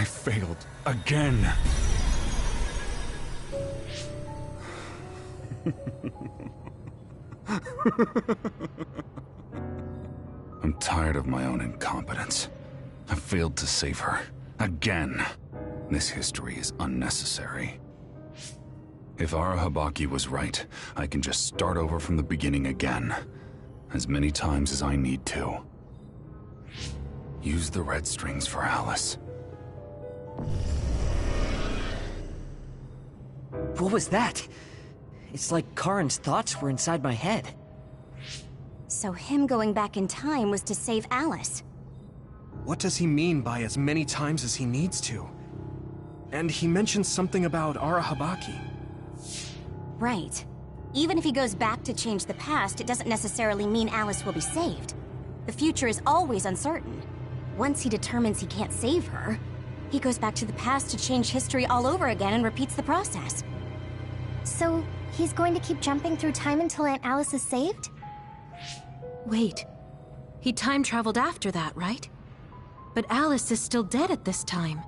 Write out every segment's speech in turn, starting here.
I failed again. I'm tired of my own incompetence. I failed to save her. Again. This history is unnecessary. If Arahabaki was right, I can just start over from the beginning again. As many times as I need to. Use the red strings for Alice. What was that? It's like Karin's thoughts were inside my head. So him going back in time was to save Alice. What does he mean by as many times as he needs to? And he mentions something about Arahabaki. Right. Even if he goes back to change the past, it doesn't necessarily mean Alice will be saved. The future is always uncertain. Once he determines he can't save her, he goes back to the past to change history all over again and repeats the process. So, he's going to keep jumping through time until Aunt Alice is saved? Wait. He time traveled after that, right? But Alice is still dead at this time.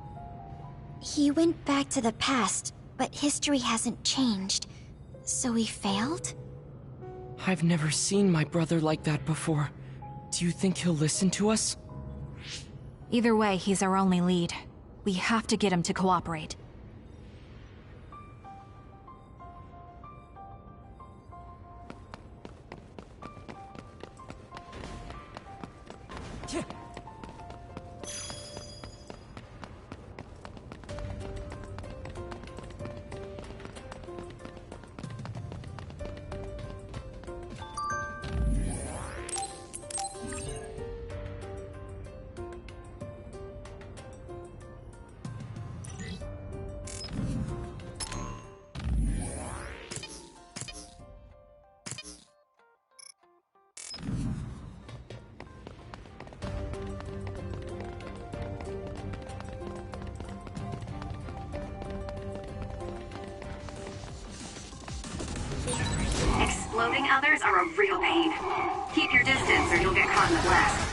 He went back to the past, but history hasn't changed. So he failed? I've never seen my brother like that before. Do you think he'll listen to us? Either way, he's our only lead. We have to get him to cooperate. Exploding others are a real pain. Keep your distance or you'll get caught in the blast.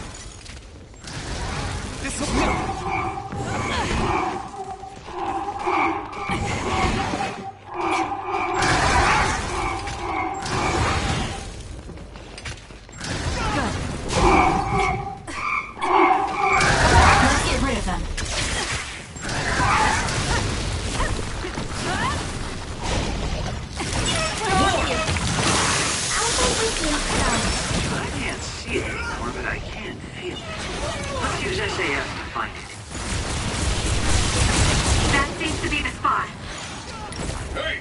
This is me! Let's get rid of them. I can't see it anymore, but I can feel it. Let's use SAS to find it. That seems to be the spot. Hey!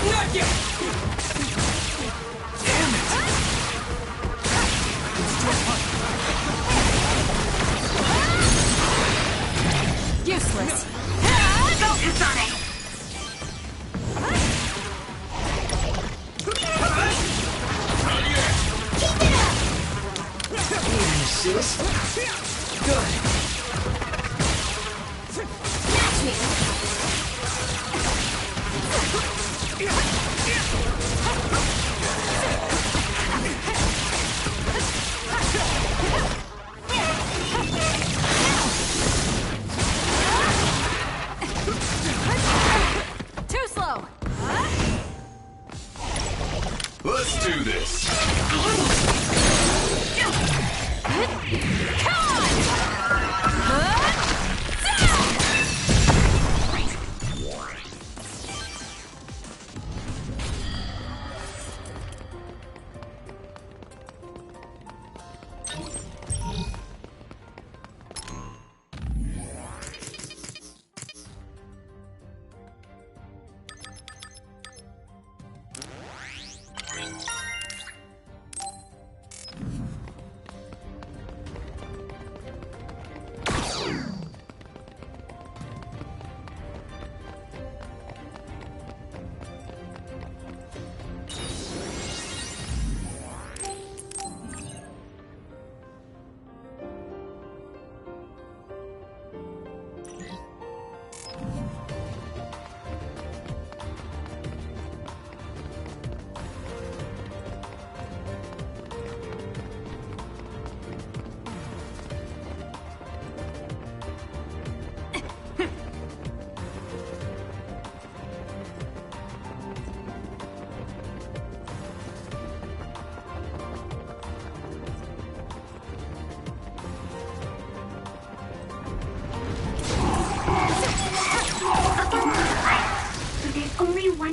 Not yet! Damn it! Useless. Focus on it! Sis? Good. Match me! Too slow. Let's do this! Come on!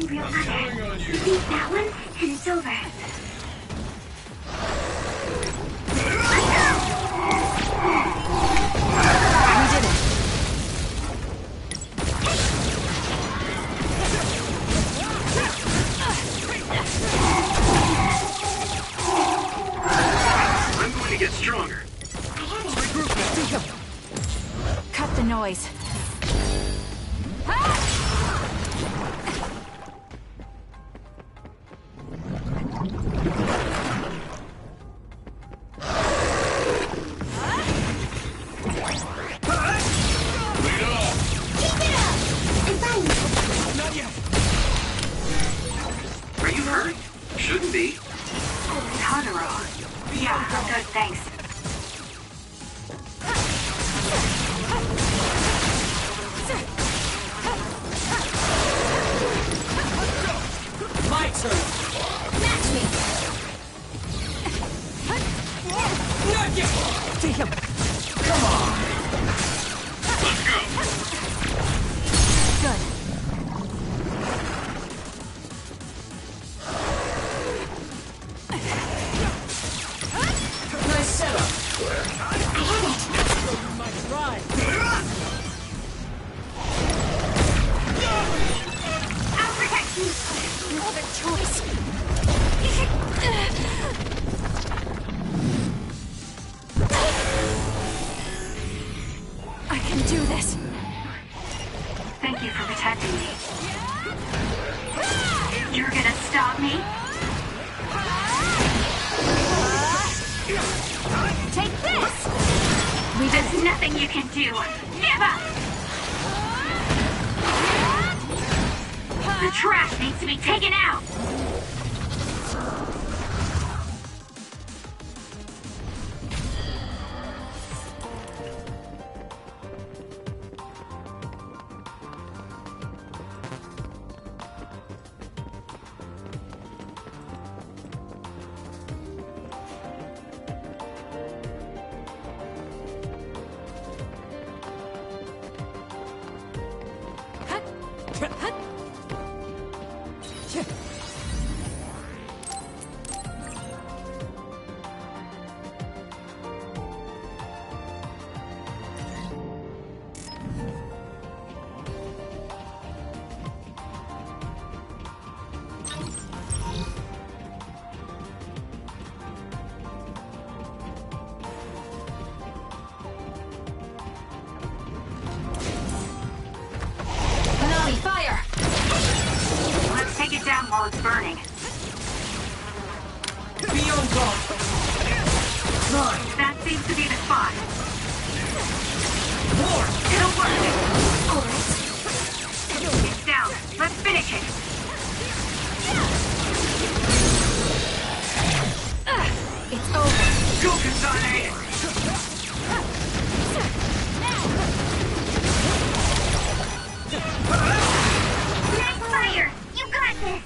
getting real good. You beat that one, and it's over. We did it. I'm going to get stronger. Cut the noise. Are you hurt? Shouldn't be. Totoro. Yeah, good, thanks. My turn! Match me! Not yet! Damn. Come on! Let's go. Good. Nice setup! You might try! I'll protect you! No other choice. I can do this. Thank you for protecting me. You're gonna stop me? Take this! There's nothing you can do. Give up! The trash needs to be taken out! Fire! Let's take it down while it's burning. Be on guard! Nine! That seems to be the spot. More! It'll work. It's down. Let's finish it. It's over. Go, Kasane! Nice fire! You got this!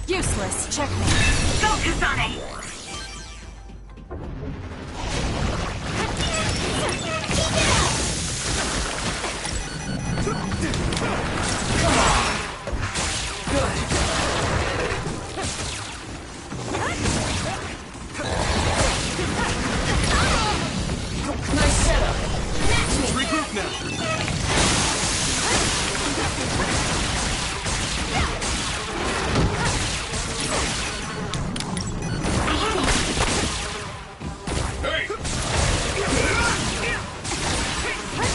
Useless. Checkmate. Go, Kasane! Nice setup! Regroup now.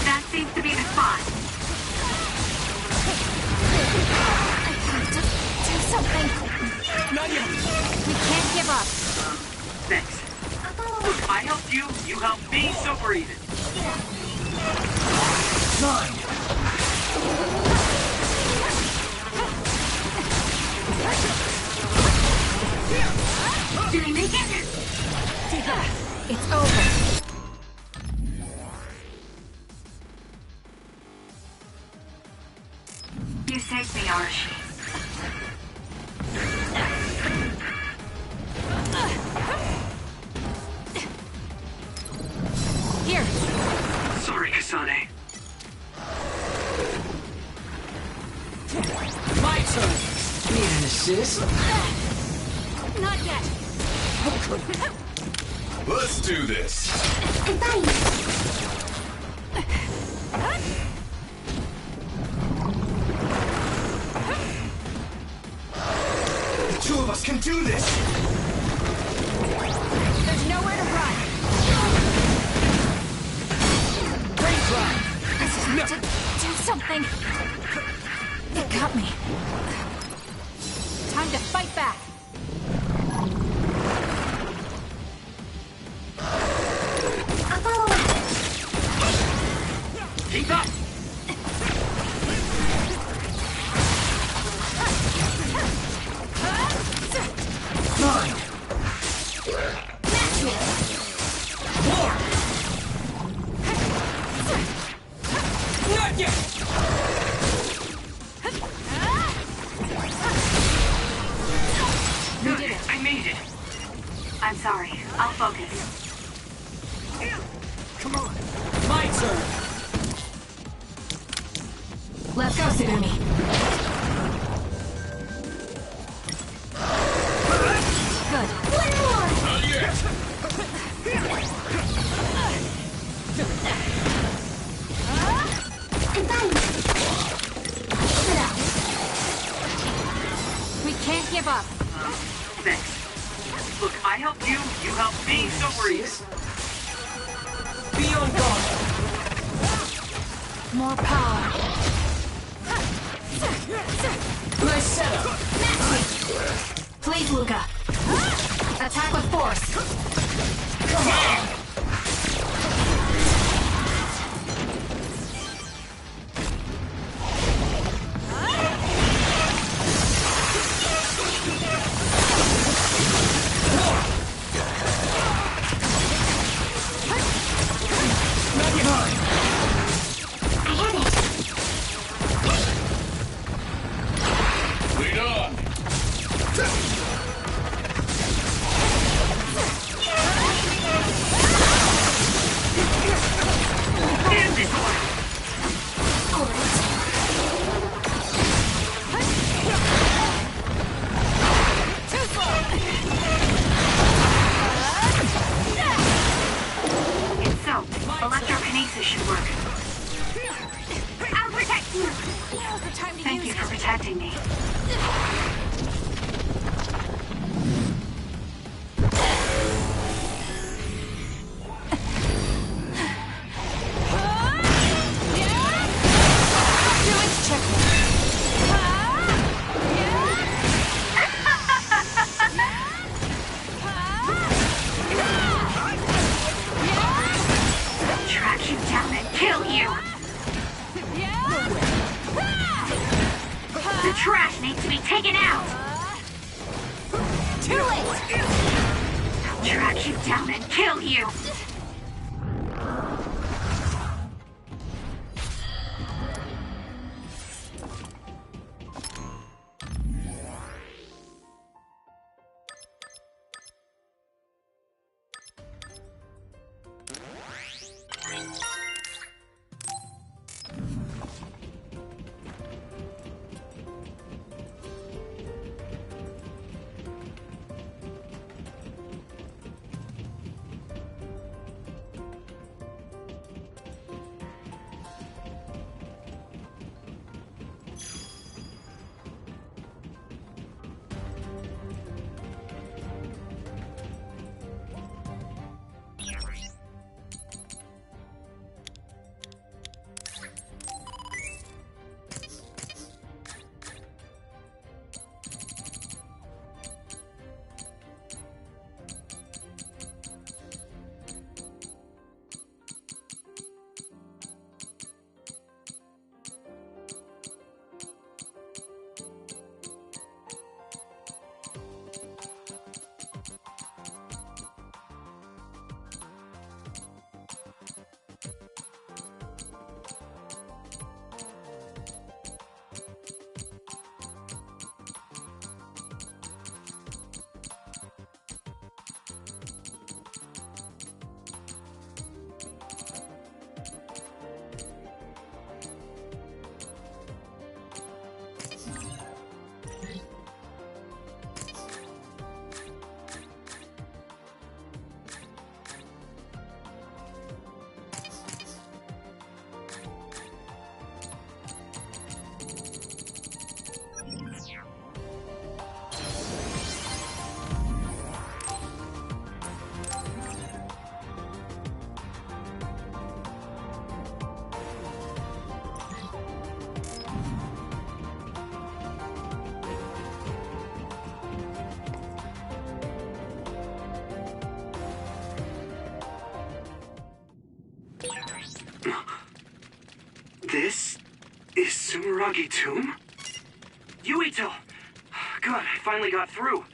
That seems to be the spot. Do something! Not yet. We can't give up. Thanks. Look, I helped you, you helped me, so we're even. Nine! Did he make it? It's over. You saved me, Arsh. Sonny. My turn! Need an assist? Not yet. Let's do this. The two of us can do this! There's nowhere to run. Do something. They got me. Time to fight back. I'll follow up. Keep up! Mine! More! Not yet! Good, I made it. I'm sorry. I'll focus. Come on! My turn! Let's go, Sudumi. Good. One more. Not yet. We can't give up. Thanks. Look, I helped you, you helped me, so we're even. Be on guard! More power. Nice setup! Please, Luca. Attack with force. Come on! Lead on. And this one! It's soaked. Electrokinesis should work. I'll protect you! Thank you for protecting me. Track you down and kill you! The trash needs to be taken out! Too late! I'll track you down and kill you! This is Sumeragi Tomb? Yuito! God, I finally got through.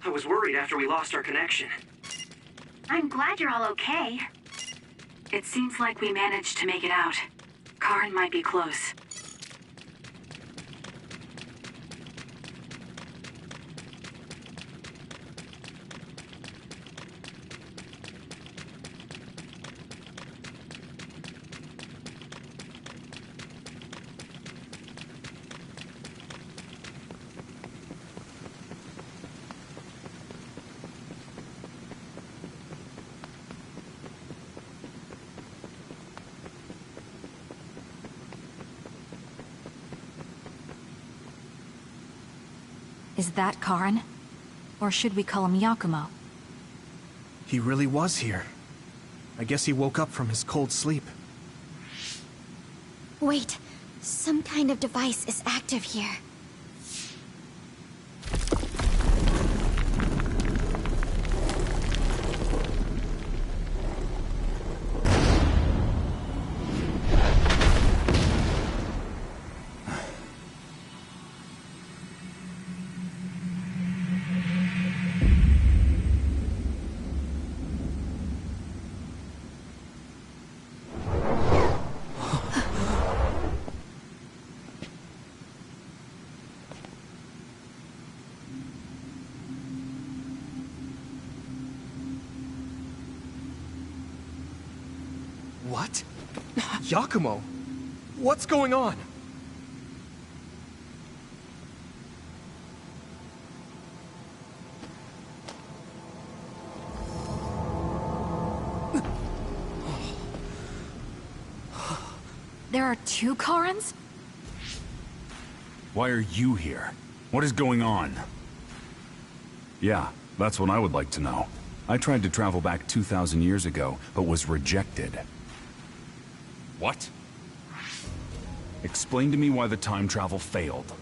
I was worried after we lost our connection. I'm glad you're all okay. It seems like we managed to make it out. Karin might be close. Is that Karin? Or should we call him Yakumo? He really was here. I guess he woke up from his cold sleep. Wait, some kind of device is active here. What? Yakumo? What's going on? There are two Karins? Why are you here? What is going on? Yeah, that's what I would like to know. I tried to travel back 2,000 years ago, but was rejected. What? Explain to me why the time travel failed.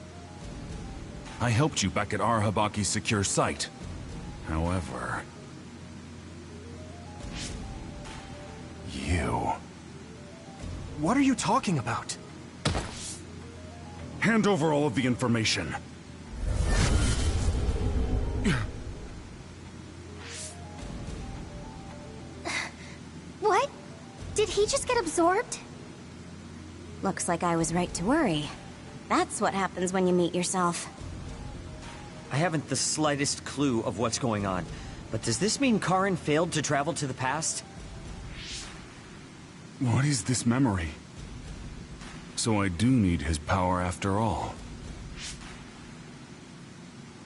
I helped you back at Arahabaki's secure site. However... you... What are you talking about? Hand over all of the information. What? Did he just get absorbed? Looks like I was right to worry. That's what happens when you meet yourself. I haven't the slightest clue of what's going on, but does this mean Karin failed to travel to the past? What is this memory? So I do need his power after all.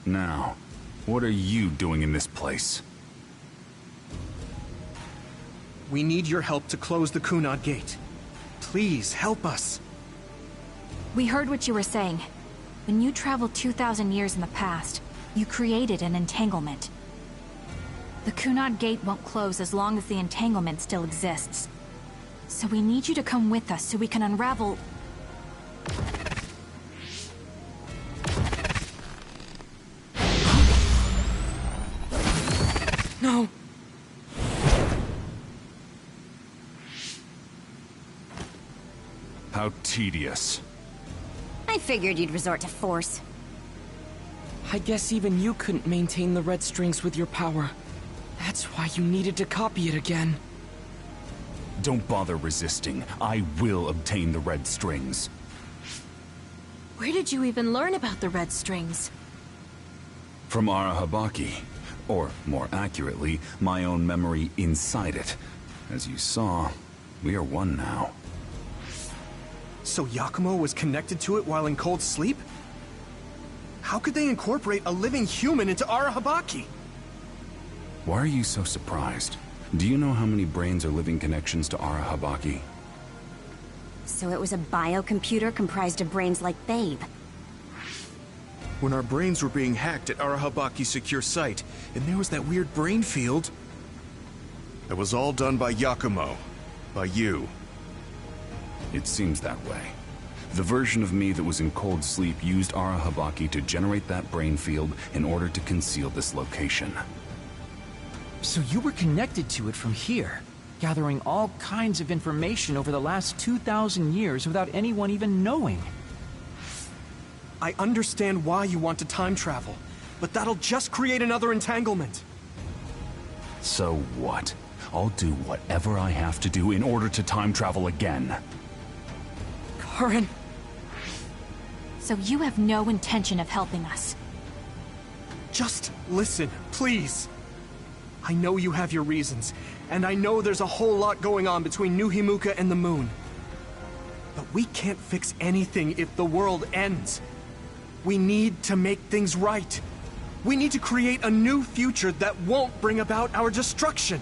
Now, what are you doing in this place? We need your help to close the Kunad Gate. Please, help us. We heard what you were saying. When you traveled 2,000 years in the past, you created an entanglement. The Kunad Gate won't close as long as the entanglement still exists. So we need you to come with us so we can unravel... No! How tedious. I figured you'd resort to force. I guess even you couldn't maintain the red strings with your power. That's why you needed to copy it again. Don't bother resisting. I will obtain the red strings. Where did you even learn about the red strings? From Arahabaki. Or, more accurately, my own memory inside it. As you saw, we are one now. So Yakumo was connected to it while in cold sleep? How could they incorporate a living human into Arahabaki? Why are you so surprised? Do you know how many brains are living connections to Arahabaki? So it was a biocomputer comprised of brains like Babe. When our brains were being hacked at Arahabaki's secure site, and there was that weird brain field. That was all done by Yakumo. By you. It seems that way. The version of me that was in cold sleep used Arahabaki to generate that brain field in order to conceal this location. So you were connected to it from here, gathering all kinds of information over the last 2,000 years without anyone even knowing. I understand why you want to time travel, but that'll just create another entanglement. So what? I'll do whatever I have to do in order to time travel again. Karen! So you have no intention of helping us? Just listen, please. I know you have your reasons, and I know there's a whole lot going on between New Himuka and the moon. But we can't fix anything if the world ends. We need to make things right. We need to create a new future that won't bring about our destruction.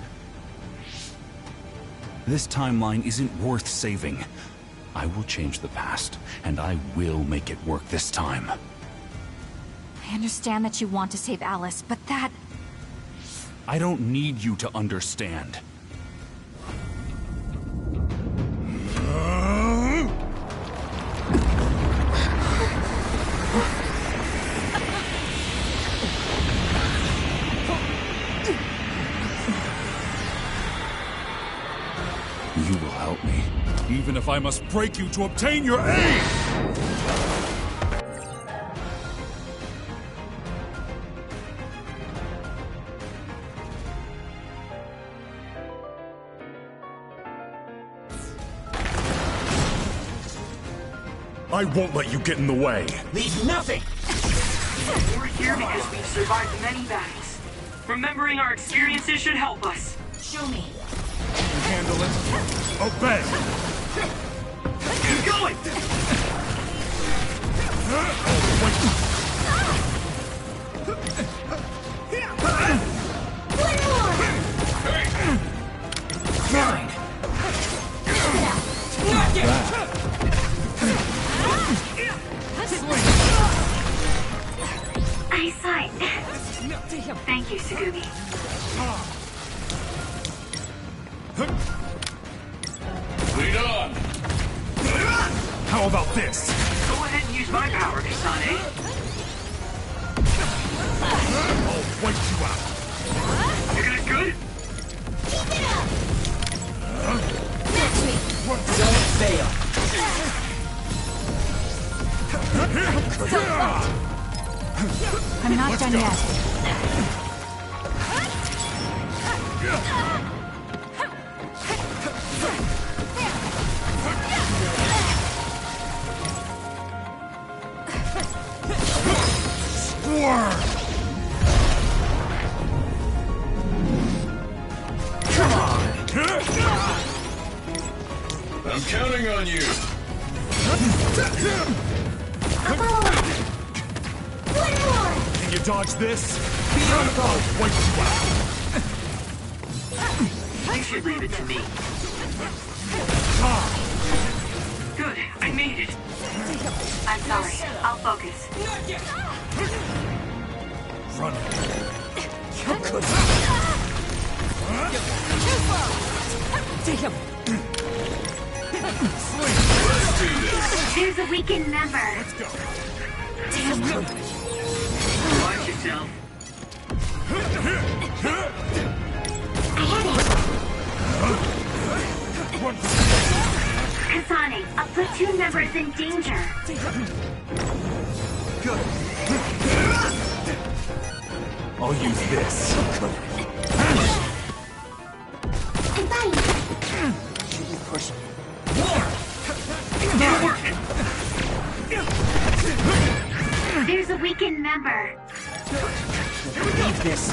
This timeline isn't worth saving. I will change the past, and I will make it work this time. I understand that you want to save Alice, but that... I don't need you to understand. You will help me, even if I must break you to obtain your aid! I won't let you get in the way! Leave nothing! We're here because we've survived many battles. Remembering our experiences should help us. Show me. You handle it? Obey! Keep going! Fine! Not yet! Eyesight. Thank you, Sugumi. Lead on! How about this? Go ahead and use my power, Kasane. I'll wipe you out! You got good? Keep it up! Match me! Don't fail! I'm not done yet. I'm counting on you! Can you dodge this? I'll wipe you out! You should leave it to me. Good, I made it. I'm sorry. I'll focus. Run! You could. Damn! Let's do this! There's a weakened member. Let's go! Watch yourself. Kasane, a platoon member is in danger. Good. I'll use this. I'm fine. Keep pushing. It'll work. There's a weakened member. Leave this.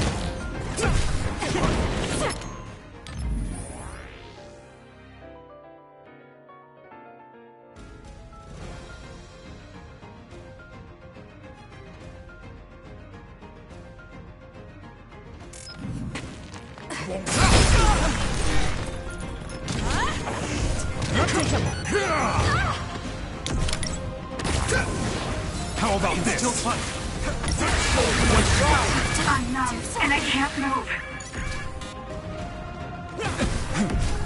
won't. How about this? Still fun. I'm numb, and I can't move.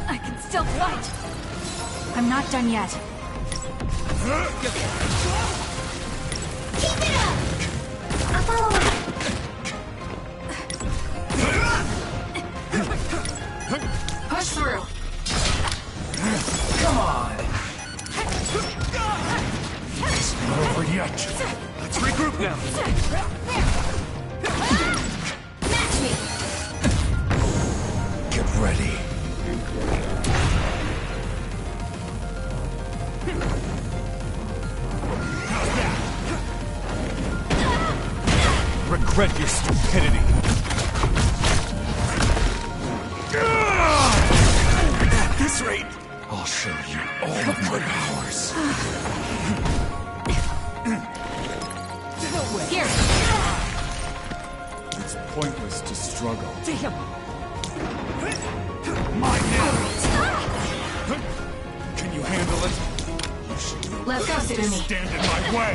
I can still fight! I'm not done yet. Keep it up! I'll follow up. Push through! Come on! It's not over yet. Let's regroup now. Match me! Get ready. Regret your stupidity. At this rate, I'll show you all of my powers. Here! It's pointless to struggle. Damn! My now! Can you handle it? You should know Let's go, Tsumi. stand in my way!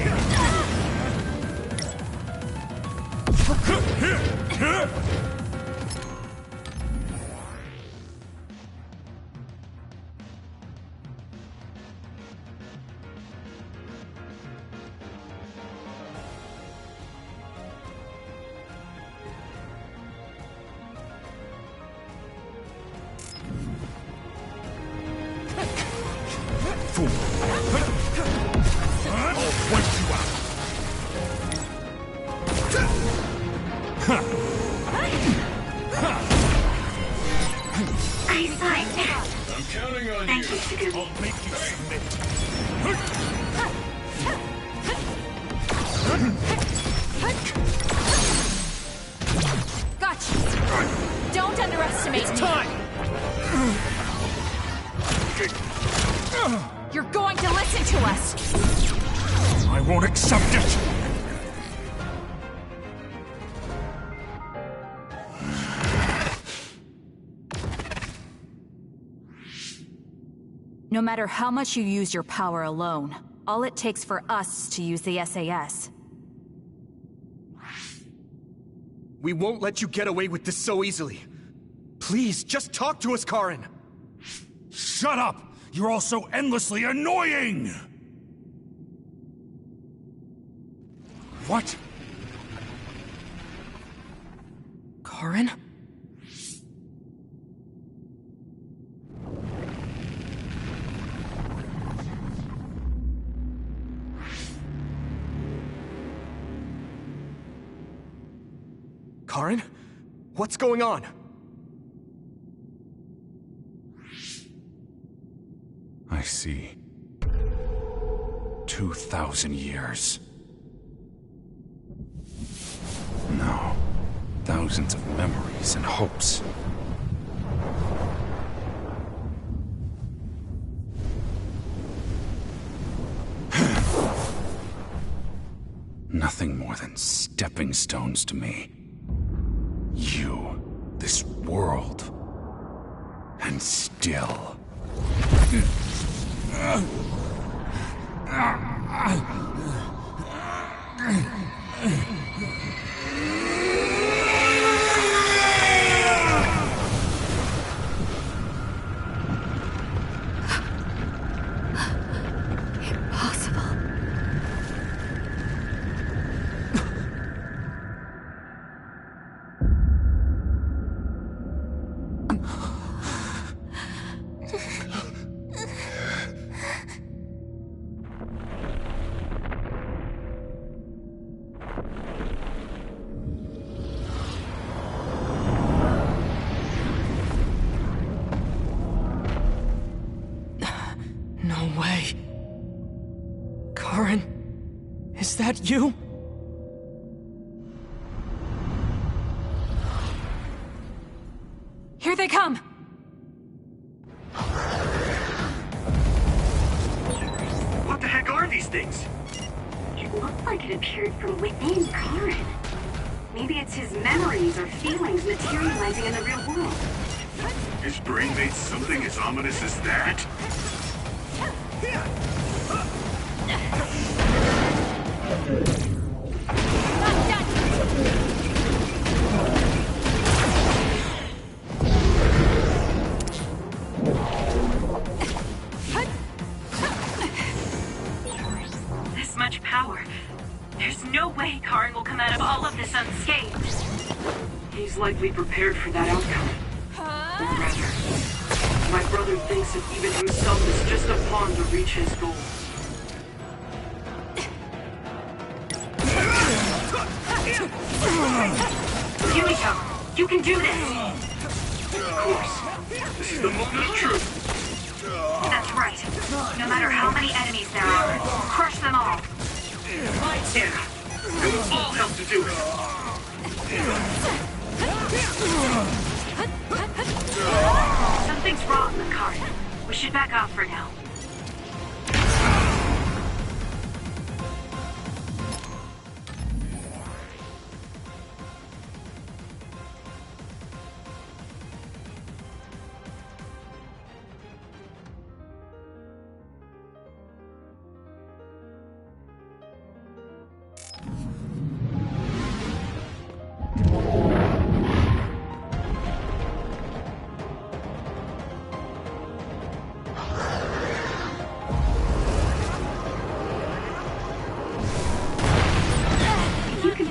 Fool! I'll wipe you out! Eyesight. I'm counting on Thank you, Shigumi. I'll make you submit. Gotcha! Don't underestimate me! time! You're going to listen to us! I won't accept it! No matter how much you use your power alone, all it takes for us to use the SAS. We won't let you get away with this so easily. Please, just talk to us, Karin. Shut up! You're all so endlessly annoying! What? Karin? Karin? What's going on? I see. 2,000 years. No. Thousands of memories and hopes. Nothing more than stepping stones to me. You, this world, and still. Impossible. No way. Karin, is that you? Here they come! What the heck are these things? It looked like it appeared from within Karin. Maybe it's his memories or feelings materializing in the real world. His brain made something as ominous as that? This much power. There's no way Karn will come out of all of this unscathed. He's likely prepared for that outcome. Or rather, my brother thinks of even himself as just a pawn to reach his goal. Yumiko, you can do this! Of course. This is the moment of truth. That's right. No matter how many enemies there are, crush them all. Yeah. It will all help to do it. Something's wrong with Karn. We should back off for now.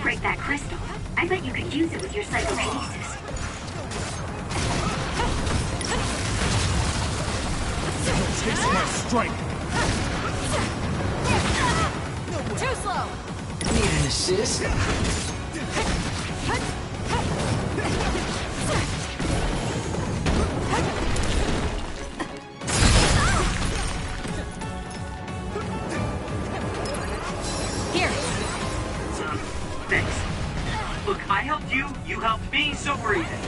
Break that crystal. I bet you could use it with your psychokinesis. Taste my strength. Too slow! Need an assist? Here! Thanks. Look, I helped you, you helped me, so we're even.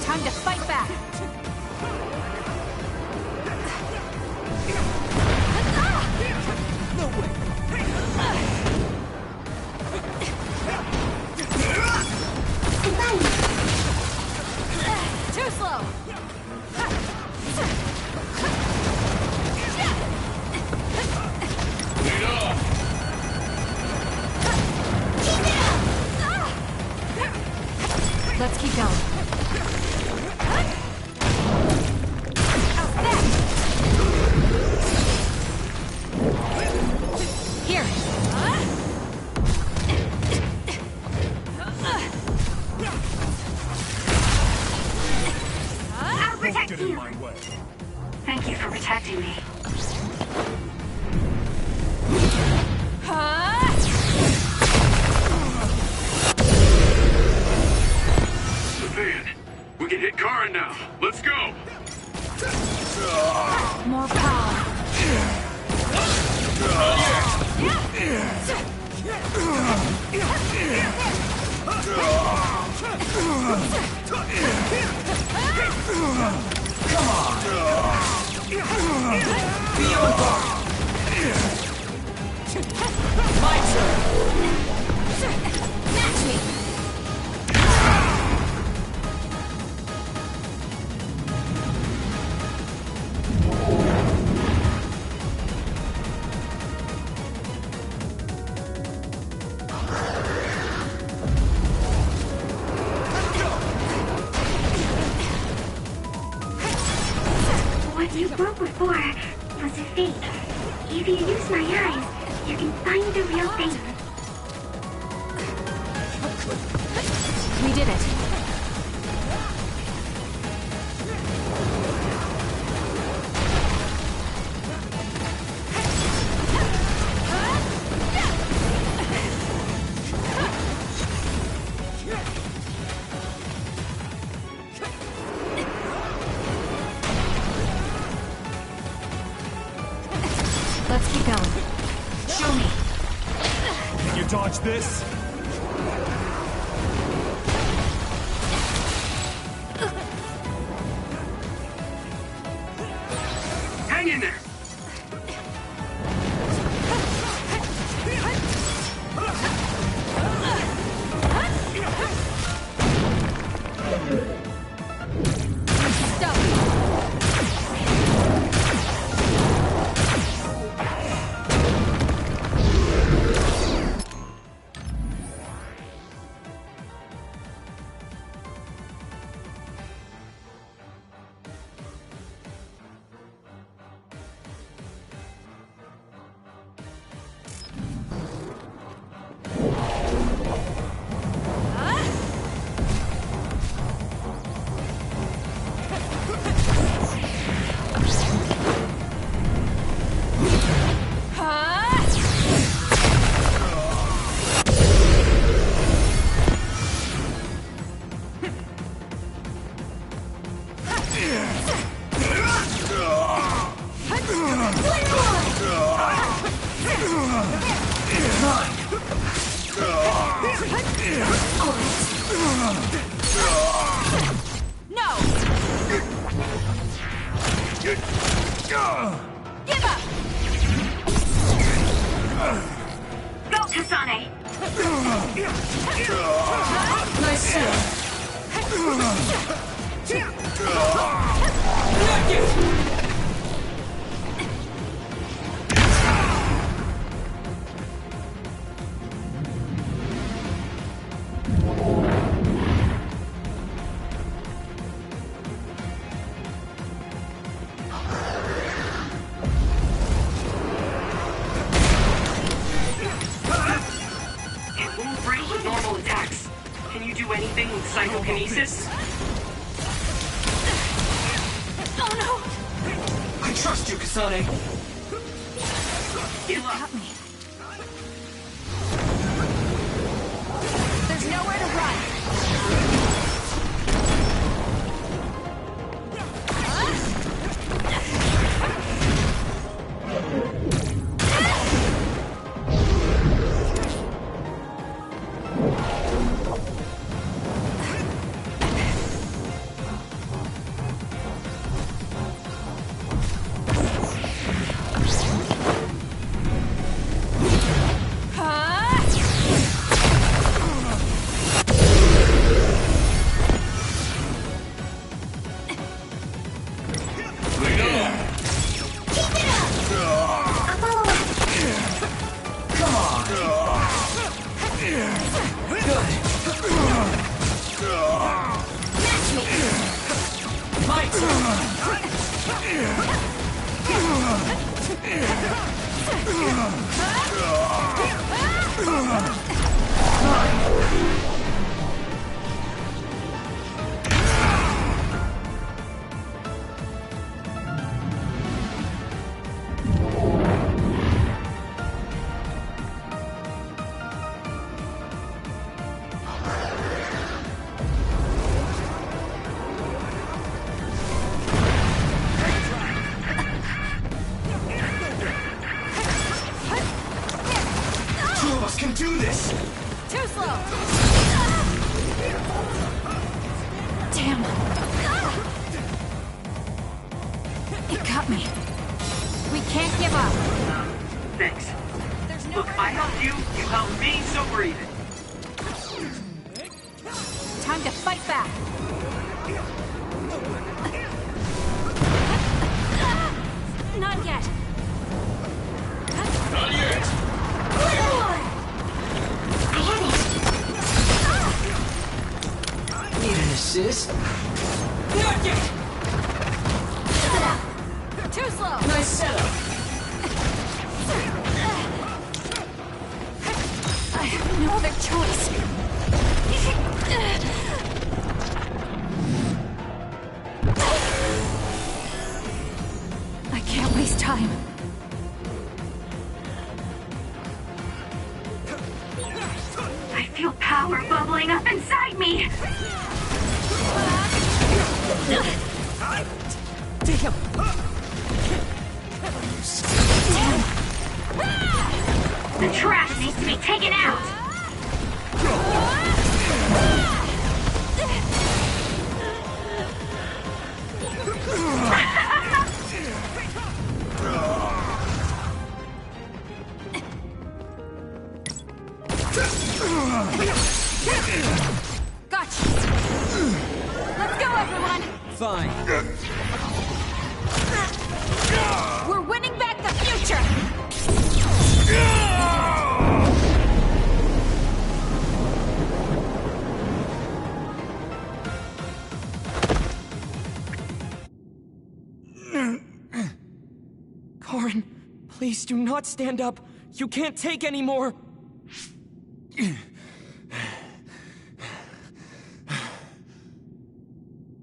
Time to fight back! Too slow! Let's keep going. Here. I'll protect Get in you. my way. Thank you for protecting me. The van. We can hit Karn now. Let's go. More power. Be on guard! My turn! Match me! What you broke before was a fake. If you use my eyes, you can find the real thing. We did it. Let's keep going. Show me. Can you dodge this? Hang in there! Psychokinesis? Oh no! I trust you, Kasane! Heal up! Cut me. There's nowhere to run! Do this! Too slow! Damn! It got me. We can't give up. Thanks. Look, I helped you, you helped me, so we're even. Time to fight back. Not yet. Not yet! Need an assist? Not yet! Too slow! Nice setup. I have no other choice. I can't waste time. I feel power bubbling up inside me! Damn! The trash needs to be taken out! Gotcha! Let's go, everyone! Fine. We're winning back the future! Karin, please do not stand up. You can't take any more.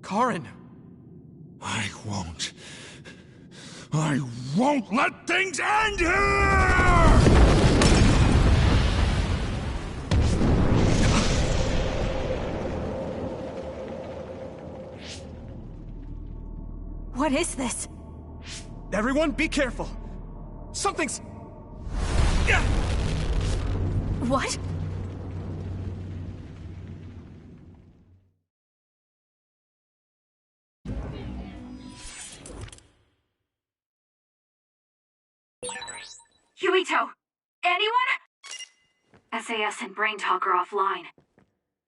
Karin. I won't let things end here! What is this? Everyone, be careful. Something's... What? Yuito! Anyone? SAS and Brain Talk are offline.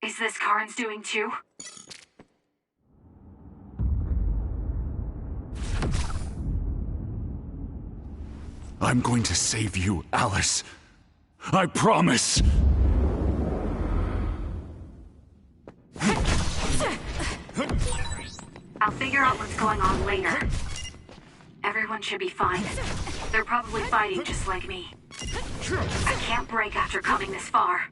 Is this Karin's doing too? I'm going to save you, Alice. I promise. I'll figure out what's going on later. Everyone should be fine. They're probably fighting just like me. I can't break after coming this far.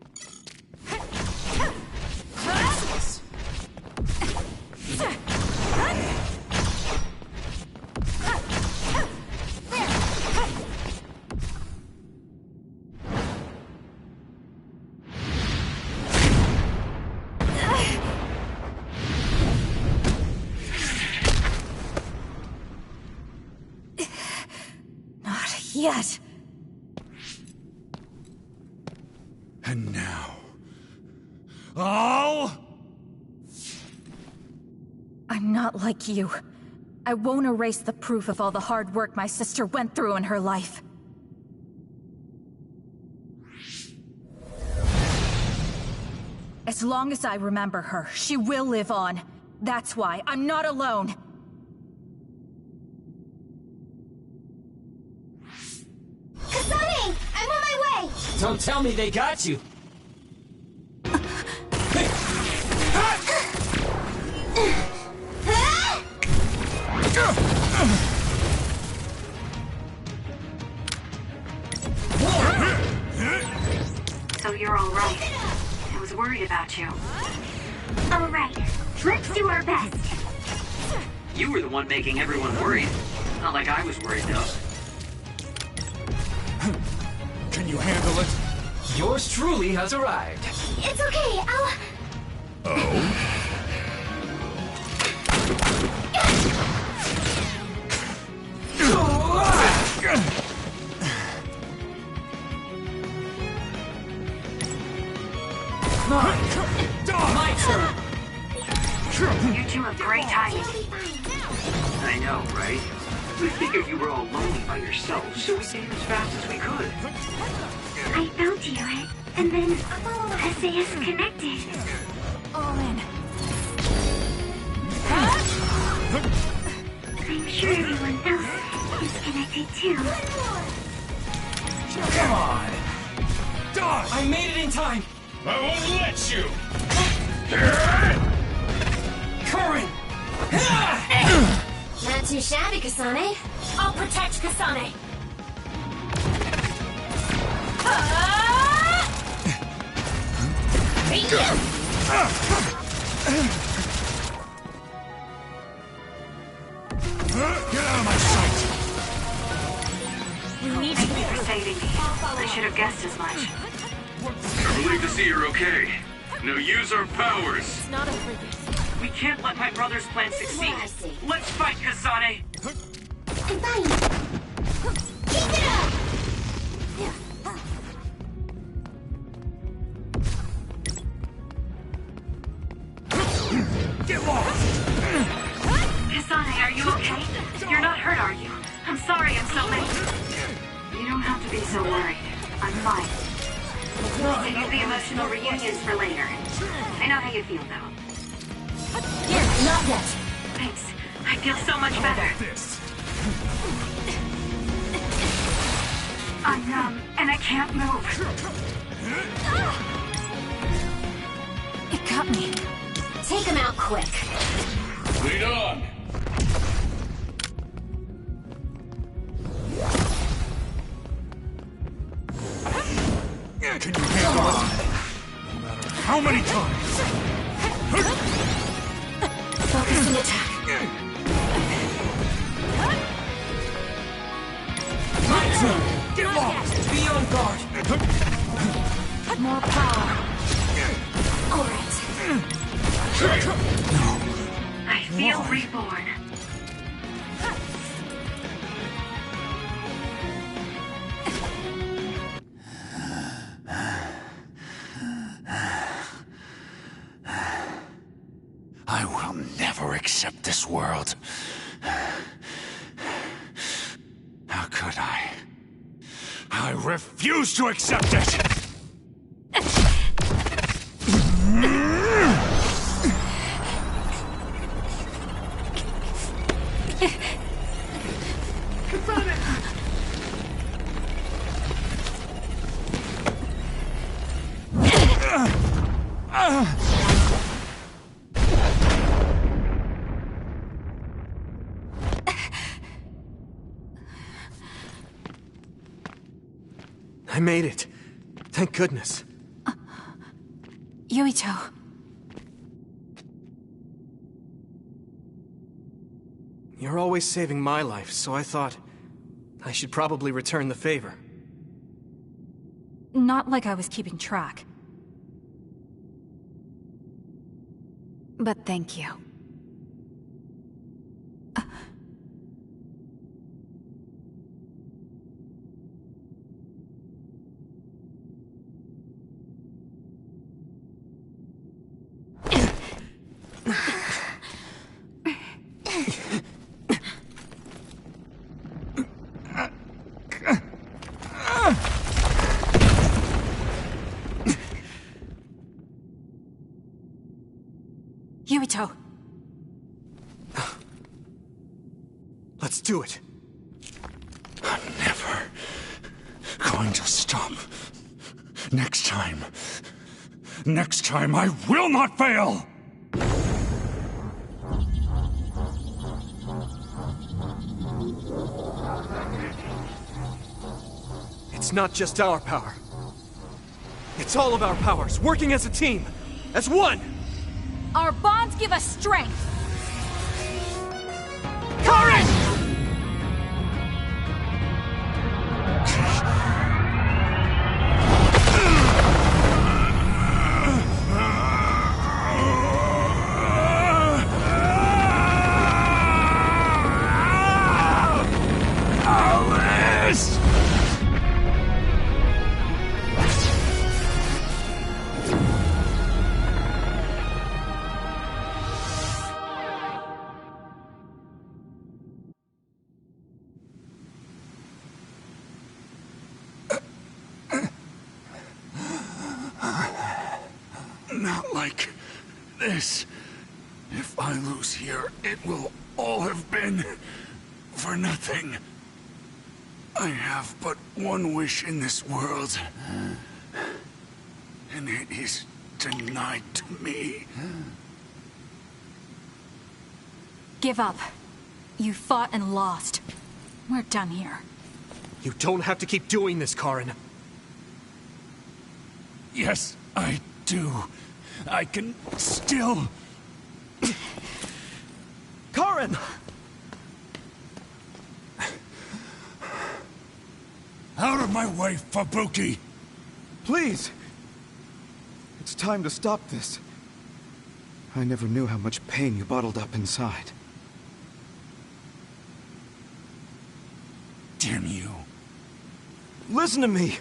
Yet. And now... all... I'm not like you. I won't erase the proof of all the hard work my sister went through in her life. As long as I remember her, she will live on. That's why I'm not alone. Kasane! I'm on my way! Don't tell me they got you. So you're all right. I was worried about you. All right, let's do our best. You were the one making everyone worried. Not like I was worried, though. Can you handle it? Yours truly has arrived. It's okay, I'll... Oh? My turn. You two have great timing. I know, right? We figured you were all lonely by yourselves, so we came as fast as we could. I found you, and then SAS connected. All in. I'm sure everyone else is connected too. Come on. Die! I made it in time. I won't let you! Karin! Not too shabby, Kasane. I'll protect Kasane. Get out of my sight! We need Thank you for saving me. I should have guessed as much. Relieved to see you're okay. Now use our powers. It's not over yet. We can't let my brother's plan succeed. I see. Let's fight, Kasane! I'm fine. Keep it up! hurt, are you? I'm sorry I'm so late. You don't have to be so worried. I'm fine. Save the emotional reunions for later. I know how you feel, though. Here, not yet. Thanks. I feel so much better. I'm numb, and I can't move. It got me. Take him out quick. Lead on! Can you handle it? No matter how many times! Focusing attack. My turn! Get lost! Be on guard! More power. All right. I feel reborn. I will never accept this world. How could I? I refuse to accept it! I made it. Thank goodness. Yuito. You're always saving my life, so I thought I should probably return the favor. Not like I was keeping track. But thank you. Yuito. Let's do it. I'm never going to stop. Next time I will not fail! It's not just our power. It's all of our powers, working as a team, as one! Our bonds give us strength! Karen! Alice! Not like this. If I lose here, it will all have been for nothing. I have but one wish in this world, and it is denied to me. Give up. You fought and lost. We're done here. You don't have to keep doing this, Karen. Yes, I do. I can still... Karen! Out of my way, Fubuki! Please! It's time to stop this. I never knew how much pain you bottled up inside. Damn you. Listen to me!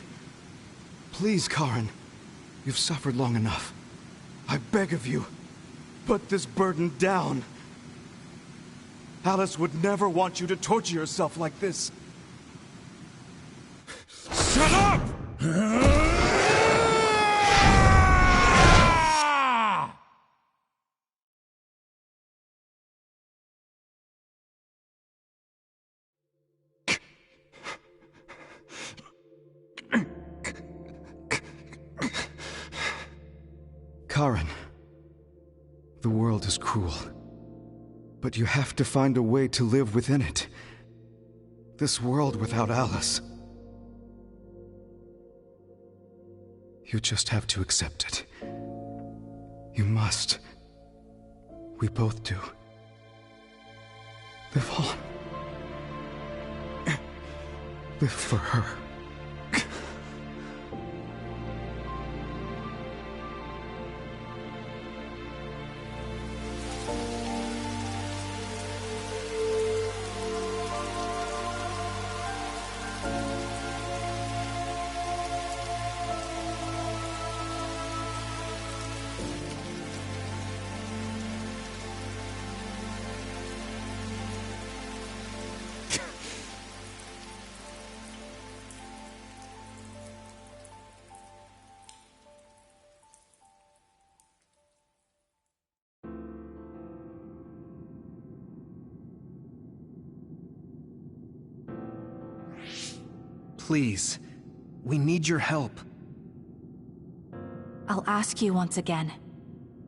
Please, Karen. You've suffered long enough. I beg of you, put this burden down. Alice would never want you to torture yourself like this. Shut up! Karen, the world is cruel, but you have to find a way to live within it. This world without Alice. You just have to accept it. You must. We both do. Live on. Live for her. Please, we need your help. I'll ask you once again.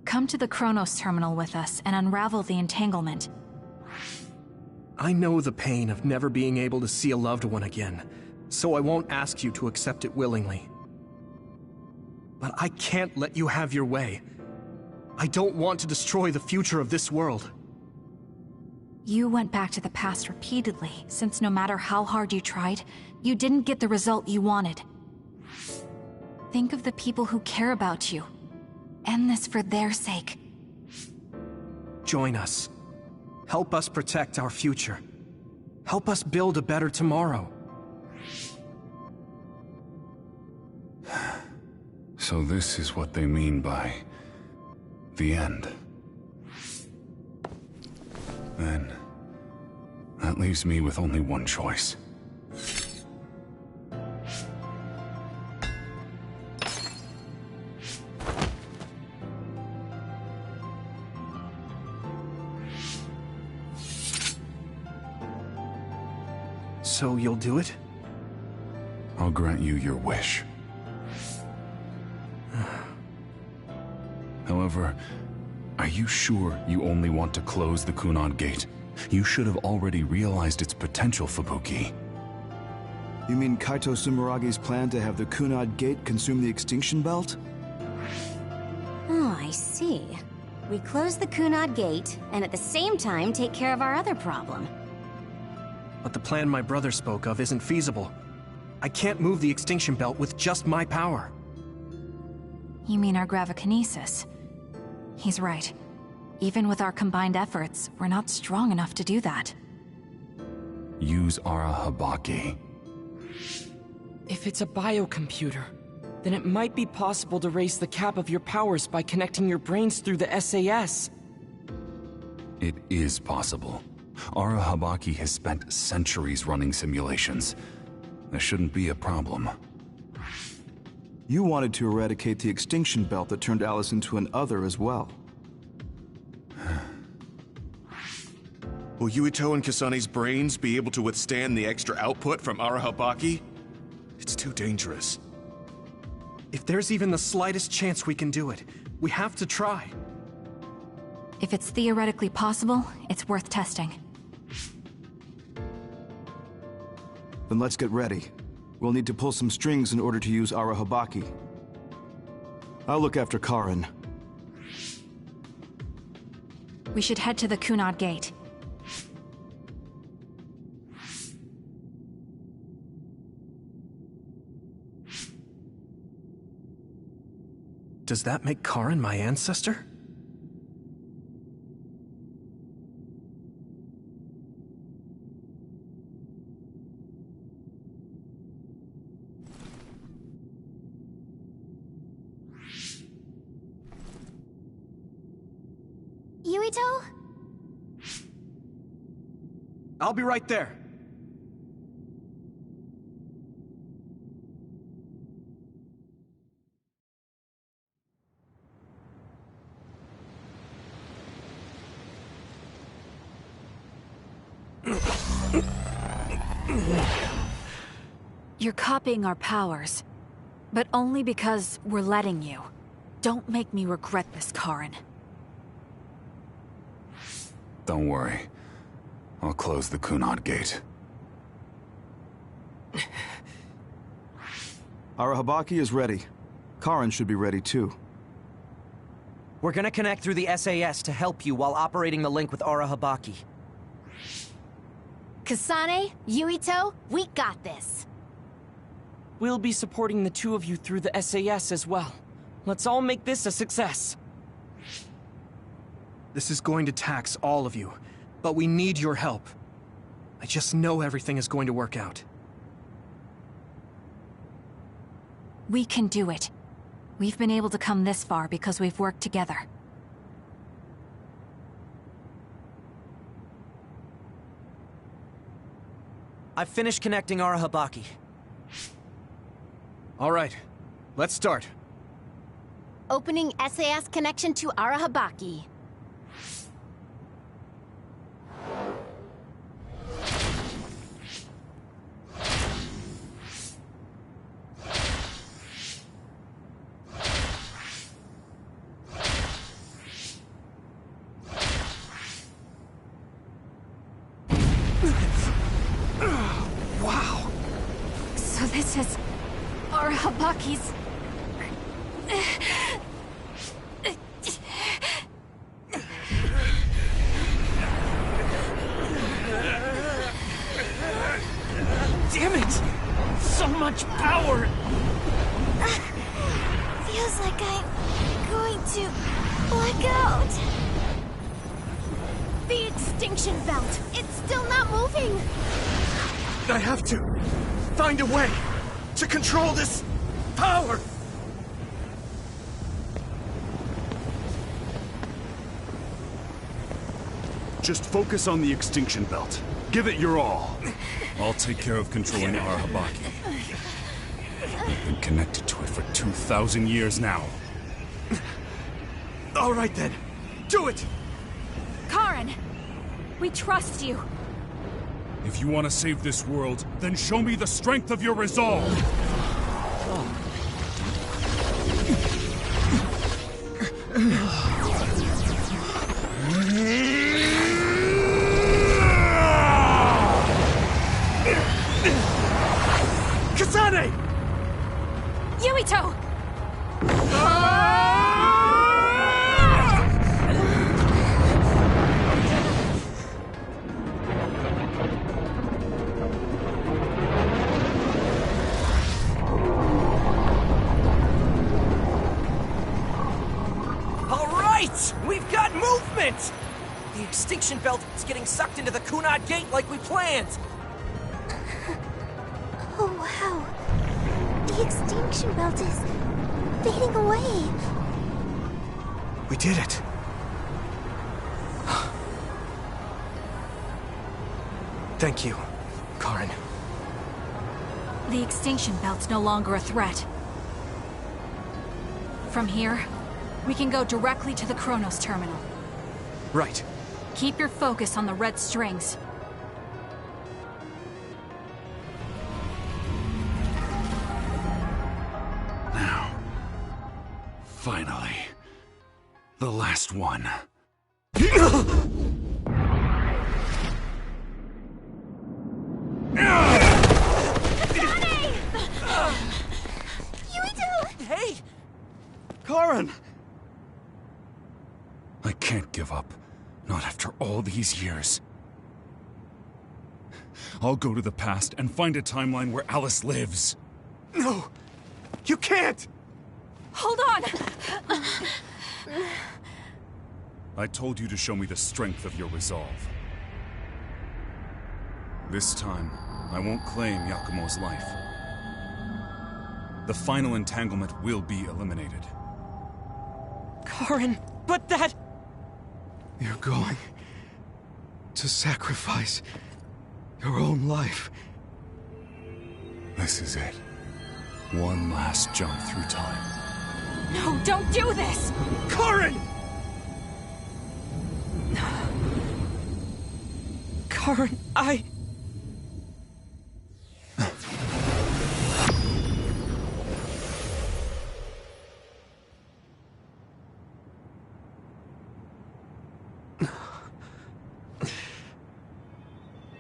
Come to the Chronos terminal with us and unravel the entanglement. I know the pain of never being able to see a loved one again, so I won't ask you to accept it willingly. But I can't let you have your way. I don't want to destroy the future of this world. You went back to the past repeatedly, since no matter how hard you tried, you didn't get the result you wanted. Think of the people who care about you. End this for their sake. Join us. Help us protect our future. Help us build a better tomorrow. So this is what they mean by the end. Then that leaves me with only one choice. So you'll do it? I'll grant you your wish. However, are you sure you only want to close the Kunad Gate? You should have already realized its potential, Fubuki. You mean Kaito Sumeragi's plan to have the Kunad Gate consume the extinction belt? Oh, I see. We close the Kunad Gate, and at the same time take care of our other problem. But the plan my brother spoke of isn't feasible. I can't move the extinction belt with just my power. You mean our gravikinesis? He's right. Even with our combined efforts, we're not strong enough to do that. Use Arahabaki. If it's a biocomputer, then it might be possible to raise the cap of your powers by connecting your brains through the SAS. It is possible. Arahabaki has spent centuries running simulations. There shouldn't be a problem. You wanted to eradicate the extinction belt that turned Alice into an other as well. Will Yuito and Kasani's brains be able to withstand the extra output from Arahabaki? It's too dangerous. If there's even the slightest chance we can do it, we have to try. If it's theoretically possible, it's worth testing. Then let's get ready. We'll need to pull some strings in order to use Arahabaki. I'll look after Karen. We should head to the Kunad Gate. Does that make Karen my ancestor? Yuito? I'll be right there. You're copying our powers, but only because we're letting you. Don't make me regret this, Karen. Don't worry. I'll close the Kunad Gate. Arahabaki is ready. Karen should be ready too. We're gonna connect through the SAS to help you while operating the link with Arahabaki. Kasane, Yuito, we got this. We'll be supporting the two of you through the SAS as well. Let's all make this a success. This is going to tax all of you, but we need your help. I just know everything is going to work out. We can do it. We've been able to come this far because we've worked together. I've finished connecting Arahabaki. All right, let's start. Opening SAS connection to Arahabaki. Wow! So this is Arahabaki's... Damn it! So much power! Feels like I'm going to black out. The extinction belt! It's still not moving! I have to find a way to control this power! Just focus on the extinction belt. Give it your all. I'll take care of controlling Arahabaki. I've been connected to it for 2,000 years now. All right then, do it! Karen! We trust you. If you want to save this world, then show me the strength of your resolve! Kasane! Yuito! We've got movement! The extinction belt is getting sucked into the Kunad Gate like we planned! Oh, wow. The extinction belt is fading away. We did it. Thank you, Karen. The extinction belt's no longer a threat. From here, we can go directly to the Kronos terminal. Right. Keep your focus on the red strings. Now. Finally. The last one. Hey! Karen! I can't give up. Not after all these years. I'll go to the past and find a timeline where Alice lives. No! You can't! Hold on! I told you to show me the strength of your resolve. This time, I won't claim Yakumo's life. The final entanglement will be eliminated. Karen, but that... You're going to sacrifice Her own life. This is it. One last jump through time. No, don't do this! Karen! Karen,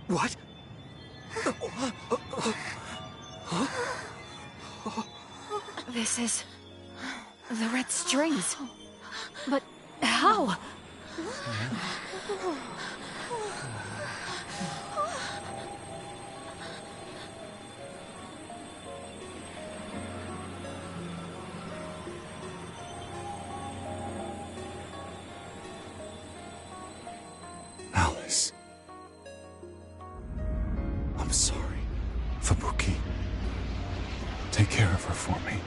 What? This is... the red strings. But how? Alice. I'm sorry. Fubuki. Take care of her for me.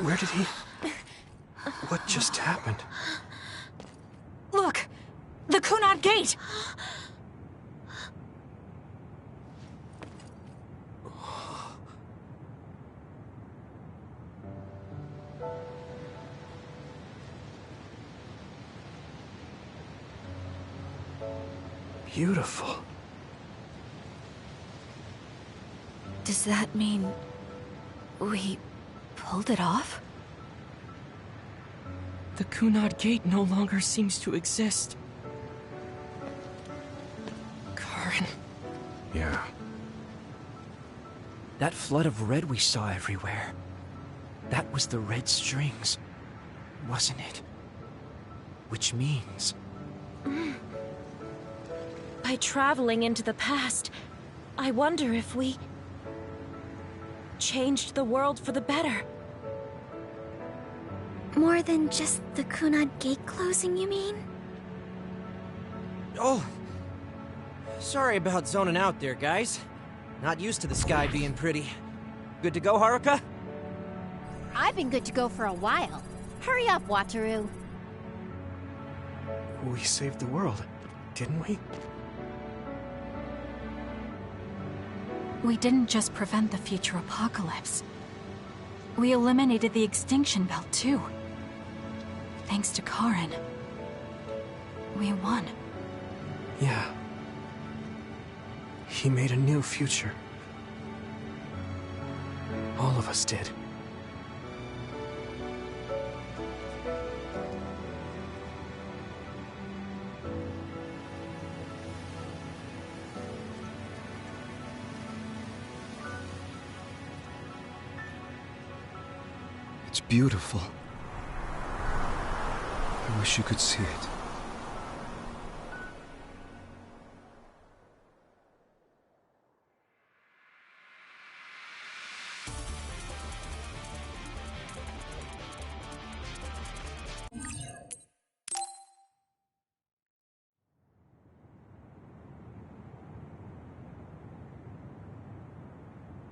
Where did he... What just happened? Look! The Kunad Gate! Beautiful. Does that mean... we... pulled it off? The Kunad Gate no longer seems to exist. Karen. Yeah. That flood of red we saw everywhere. That was the red strings, wasn't it? Which means... By traveling into the past, I wonder if we... changed the world for the better. More than just the Kunad Gate closing, you mean? Oh. Sorry about zoning out there, guys. Not used to the sky being pretty. Good to go, Haruka? I've been good to go for a while. Hurry up, Wataru. We saved the world, didn't we? We didn't just prevent the future apocalypse. We eliminated the extinction belt, too. Thanks to Karen. We won. Yeah. He made a new future. All of us did. It's beautiful. I wish you could see it.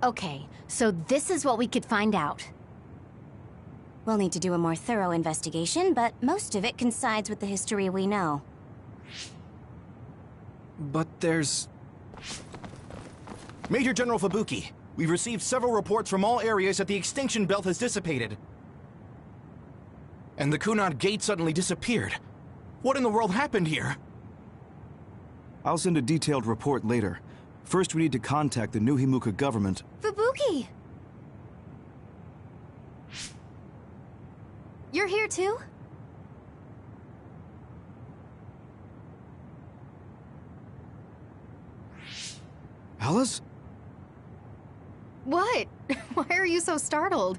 Okay, so this is what we could find out. We'll need to do a more thorough investigation, but most of it coincides with the history we know. But there's... Major General Fubuki, we've received several reports from all areas that the extinction belt has dissipated. And the Kunad Gate suddenly disappeared. What in the world happened here? I'll send a detailed report later. First, we need to contact the New Himuka government. Fubuki! You're here too? Alice? What? Why are you so startled?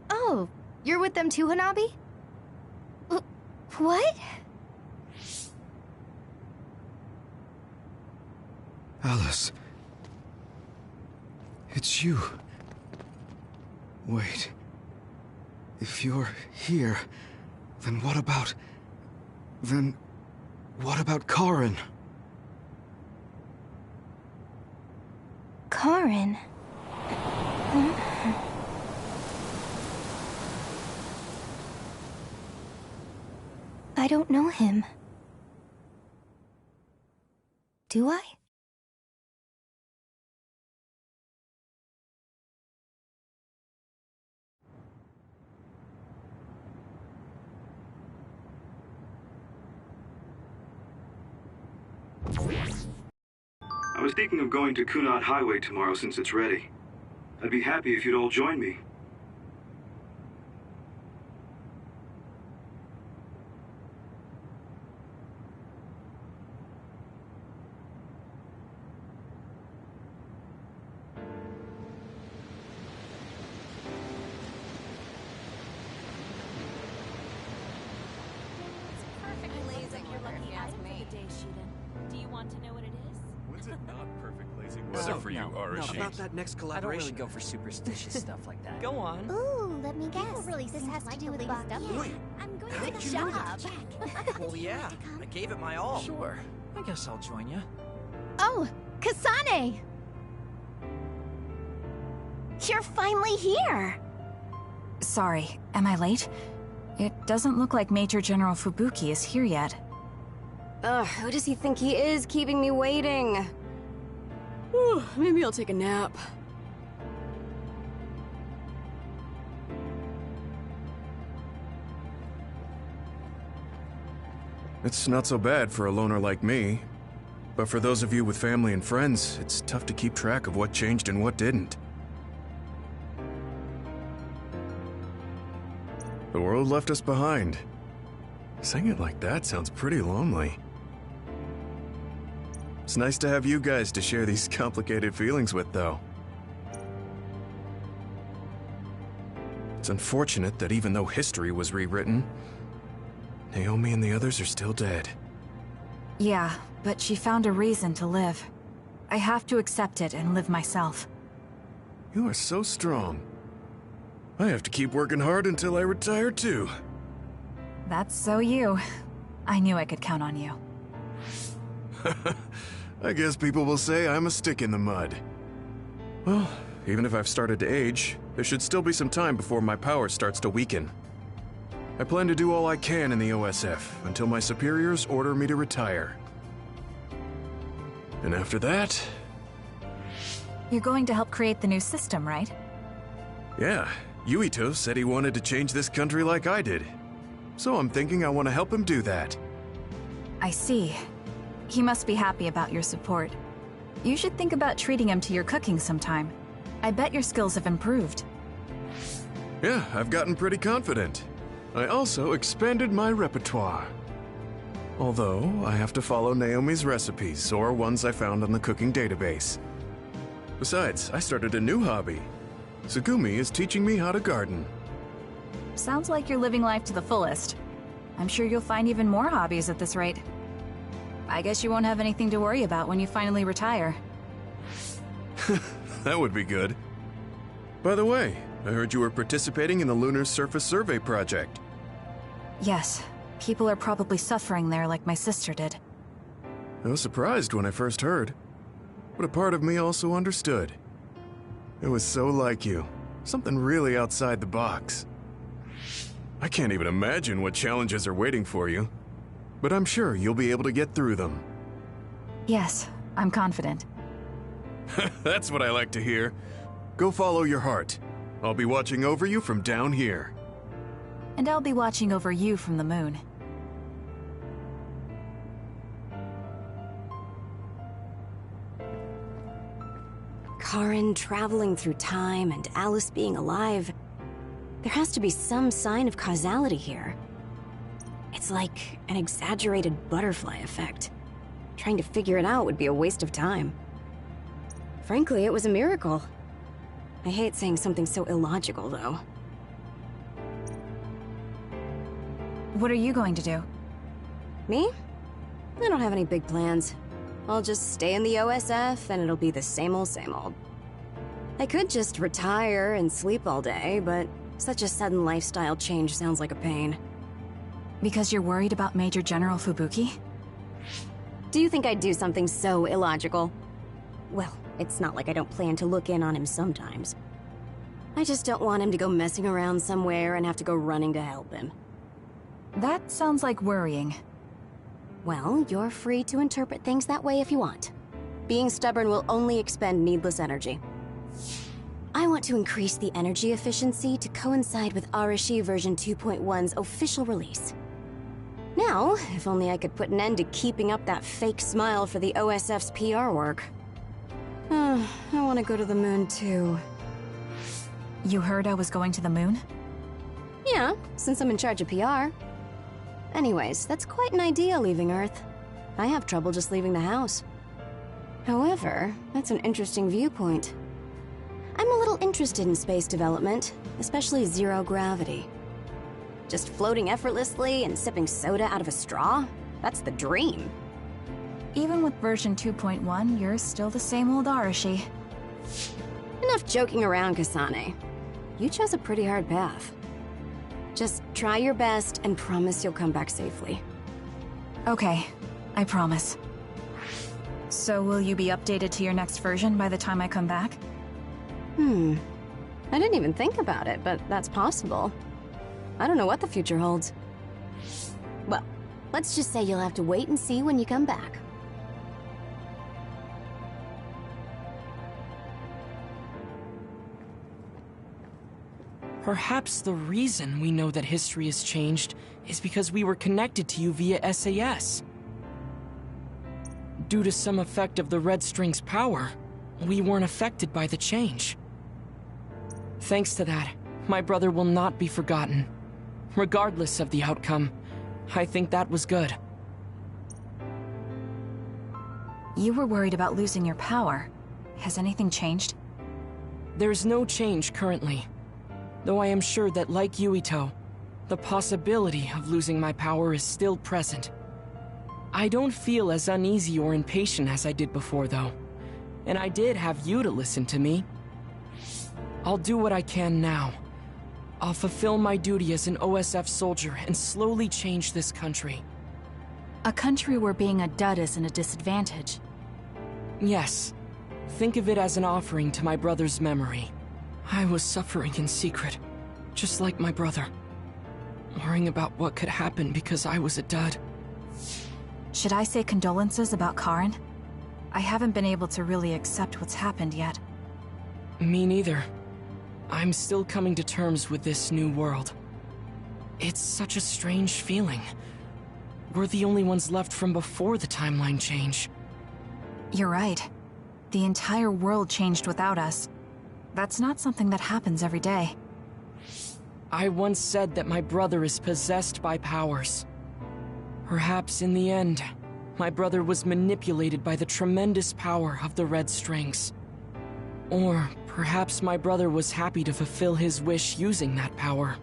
Oh, you're with them too, Hanabi? What? Alice. It's you. Wait. If you're here, then what about... Then... what about Karin? Karin? I don't know him. Do I? I was thinking of going to Kunat Highway tomorrow since it's ready. I'd be happy if you'd all join me. Weather for you, Arashi. About that next collaboration. I don't really go for superstitious stuff like that. Go on. Ooh, let me guess. This has to do with stuff. Wait, I'm going how to did the you know shop. Well, yeah, I gave it my all. Sure. I guess I'll join you. Oh, Kasane! You're finally here! Sorry, am I late? It doesn't look like Major General Fubuki is here yet. Ugh, who does he think he is keeping me waiting? Whew, maybe I'll take a nap. It's not so bad for a loner like me. But for those of you with family and friends, it's tough to keep track of what changed and what didn't. The world left us behind. Saying it like that sounds pretty lonely. It's nice to have you guys to share these complicated feelings with, though. It's unfortunate that even though history was rewritten, Naomi and the others are still dead. Yeah, but she found a reason to live. I have to accept it and live myself. You are so strong. I have to keep working hard until I retire, too. That's so you. I knew I could count on you. I guess people will say I'm a stick in the mud. Well, even if I've started to age, there should still be some time before my power starts to weaken. I plan to do all I can in the OSF until my superiors order me to retire. And after that... You're going to help create the new system, right? Yeah, Yuito said he wanted to change this country like I did. So I'm thinking I want to help him do that. I see. He must be happy about your support. You should think about treating him to your cooking sometime. I bet your skills have improved. Yeah, I've gotten pretty confident. I also expanded my repertoire. Although, I have to follow Naomi's recipes, or ones I found on the cooking database. Besides, I started a new hobby. Tsugumi is teaching me how to garden. Sounds like you're living life to the fullest. I'm sure you'll find even more hobbies at this rate. I guess you won't have anything to worry about when you finally retire. That would be good. By the way, I heard you were participating in the Lunar Surface Survey project. Yes, people are probably suffering there like my sister did. I was surprised when I first heard, but a part of me also understood. It was so like you, something really outside the box. I can't even imagine what challenges are waiting for you, but I'm sure you'll be able to get through them. Yes, I'm confident. That's what I like to hear. Go follow your heart. I'll be watching over you from down here. And I'll be watching over you from the moon. Karin traveling through time and Alice being alive. There has to be some sign of causality here. It's like an exaggerated butterfly effect. Trying to figure it out would be a waste of time. Frankly, it was a miracle. I hate saying something so illogical, though. What are you going to do? Me? I don't have any big plans. I'll just stay in the OSF, and it'll be the same old, same old. I could just retire and sleep all day, but such a sudden lifestyle change sounds like a pain. Because you're worried about Major General Fubuki? Do you think I'd do something so illogical? Well, it's not like I don't plan to look in on him sometimes. I just don't want him to go messing around somewhere and have to go running to help him. That sounds like worrying. Well, you're free to interpret things that way if you want. Being stubborn will only expend needless energy. I want to increase the energy efficiency to coincide with Arashi version 2.1's official release. Now, if only I could put an end to keeping up that fake smile for the OSF's PR work. I want to go to the moon too. You heard I was going to the moon? Yeah, since I'm in charge of PR. Anyways, that's quite an idea, leaving Earth. I have trouble just leaving the house. However, that's an interesting viewpoint. I'm a little interested in space development, especially zero gravity. Just floating effortlessly and sipping soda out of a straw? That's the dream. Even with version 2.1, you're still the same old Arashi. Enough joking around, Kasane. You chose a pretty hard path. Just try your best and promise you'll come back safely. Okay, I promise. So will you be updated to your next version by the time I come back? I didn't even think about it, but that's possible. I don't know what the future holds. Well, let's just say you'll have to wait and see when you come back. Perhaps the reason we know that history has changed is because we were connected to you via SAS. Due to some effect of the Red String's power, we weren't affected by the change. Thanks to that, my brother will not be forgotten. Regardless of the outcome, I think that was good. You were worried about losing your power. Has anything changed? There's no change currently. Though I am sure that, like Yuito, the possibility of losing my power is still present. I don't feel as uneasy or impatient as I did before, though. And I did have you to listen to me. I'll do what I can now. I'll fulfill my duty as an OSF soldier and slowly change this country. A country where being a dud isn't a disadvantage. Yes. Think of it as an offering to my brother's memory. I was suffering in secret, just like my brother. Worrying about what could happen because I was a dud. Should I say condolences about Karen? I haven't been able to really accept what's happened yet. Me neither. I'm still coming to terms with this new world. It's such a strange feeling. We're the only ones left from before the timeline change. You're right. The entire world changed without us. That's not something that happens every day. I once said that my brother is possessed by powers. Perhaps in the end, my brother was manipulated by the tremendous power of the Red Strings. Or perhaps my brother was happy to fulfill his wish using that power.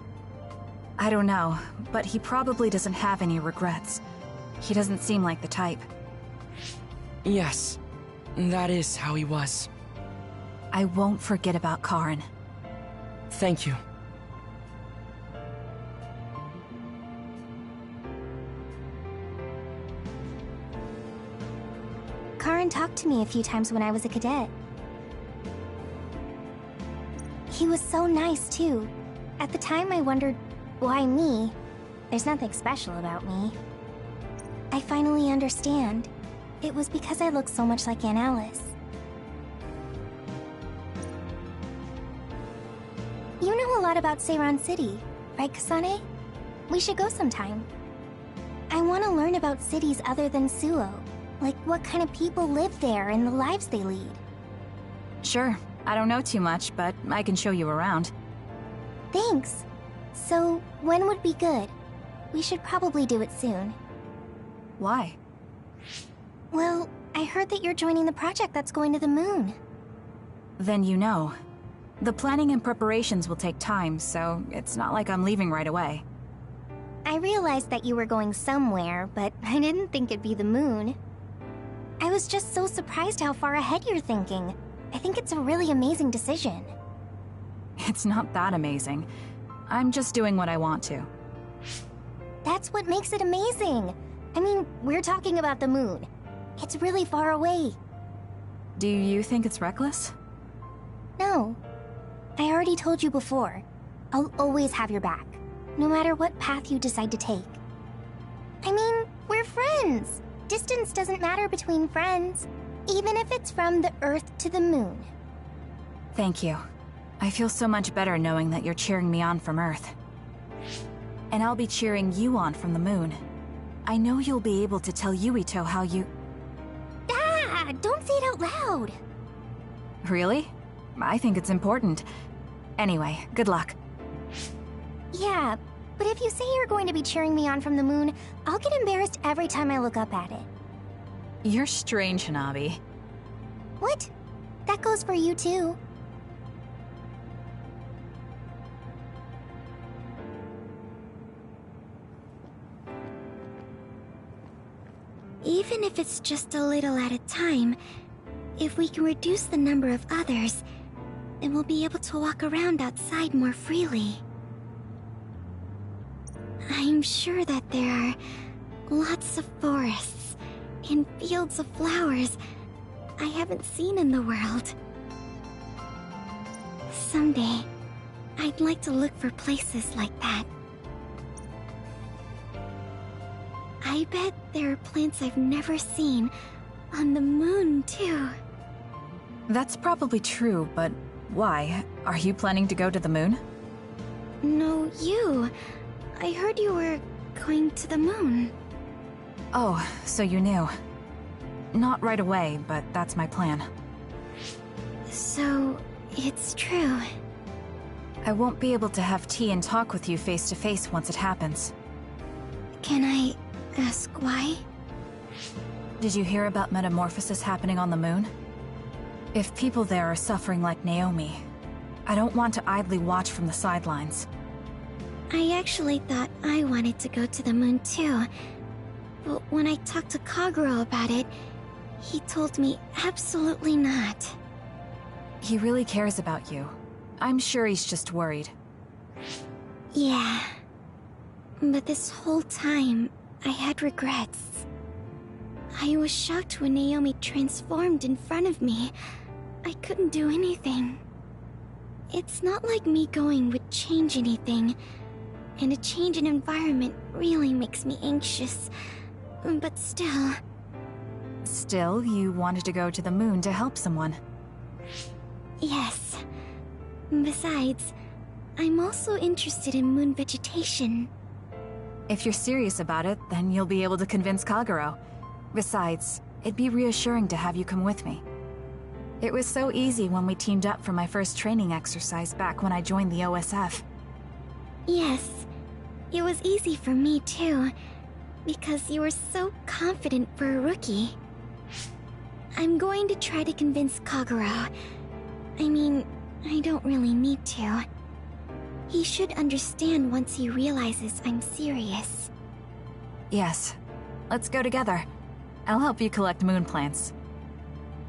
I don't know, but he probably doesn't have any regrets. He doesn't seem like the type. Yes, that is how he was. I won't forget about Karen. Thank you. Karen talked to me a few times when I was a cadet. He was so nice, too. At the time, I wondered, why me? There's nothing special about me. I finally understand. It was because I look so much like Aunt Alice. You know a lot about Seiran City, right, Kasane? We should go sometime. I want to learn about cities other than Suo. Like what kind of people live there and the lives they lead. Sure. I don't know too much, but I can show you around. Thanks. So, when would be good? We should probably do it soon. Why? Well, I heard that you're joining the project that's going to the moon. Then you know. The planning and preparations will take time, so it's not like I'm leaving right away. I realized that you were going somewhere, but I didn't think it'd be the moon. I was just so surprised how far ahead you're thinking. I think it's a really amazing decision. It's not that amazing. I'm just doing what I want to. That's what makes it amazing. I mean, we're talking about the moon. It's really far away. Do you think it's reckless? No. I already told you before. I'll always have your back, no matter what path you decide to take. I mean, we're friends. Distance doesn't matter between friends, even if it's from the Earth to the moon. Thank you. I feel so much better knowing that you're cheering me on from Earth. And I'll be cheering you on from the moon. I know you'll be able to tell Yuito how you... Ah! Don't say it out loud! Really? I think it's important. Anyway, good luck. Yeah, but if you say you're going to be cheering me on from the moon, I'll get embarrassed every time I look up at it. You're strange, Hanabi. What? That goes for you too. Even if it's just a little at a time, if we can reduce the number of others, then we'll be able to walk around outside more freely. I'm sure that there are lots of forests and fields of flowers I haven't seen in the world. Someday, I'd like to look for places like that. I bet there are plants I've never seen on the moon, too. That's probably true, but why? Are you planning to go to the moon? No, you. I heard you were going to the moon. Oh, so you knew. Not right away, but that's my plan. So, it's true. I won't be able to have tea and talk with you face to face once it happens. Can I ask why? Did you hear about metamorphosis happening on the moon? If people there are suffering like Naomi, I don't want to idly watch from the sidelines. I actually thought I wanted to go to the moon too. But when I talked to Kaguro about it, he told me absolutely not. He really cares about you. I'm sure he's just worried. Yeah. But this whole time, I had regrets. I was shocked when Naomi transformed in front of me. I couldn't do anything. It's not like me going would change anything, and a change in environment really makes me anxious. But still... Still, you wanted to go to the moon to help someone. Yes. Besides, I'm also interested in moon vegetation. If you're serious about it, then you'll be able to convince Kaguro. Besides, it'd be reassuring to have you come with me. It was so easy when we teamed up for my first training exercise back when I joined the OSF. Yes, it was easy for me too, because you were so confident for a rookie. I'm going to try to convince Kaguro. I mean, I don't really need to. He should understand once he realizes I'm serious. Yes. Let's go together. I'll help you collect moon plants.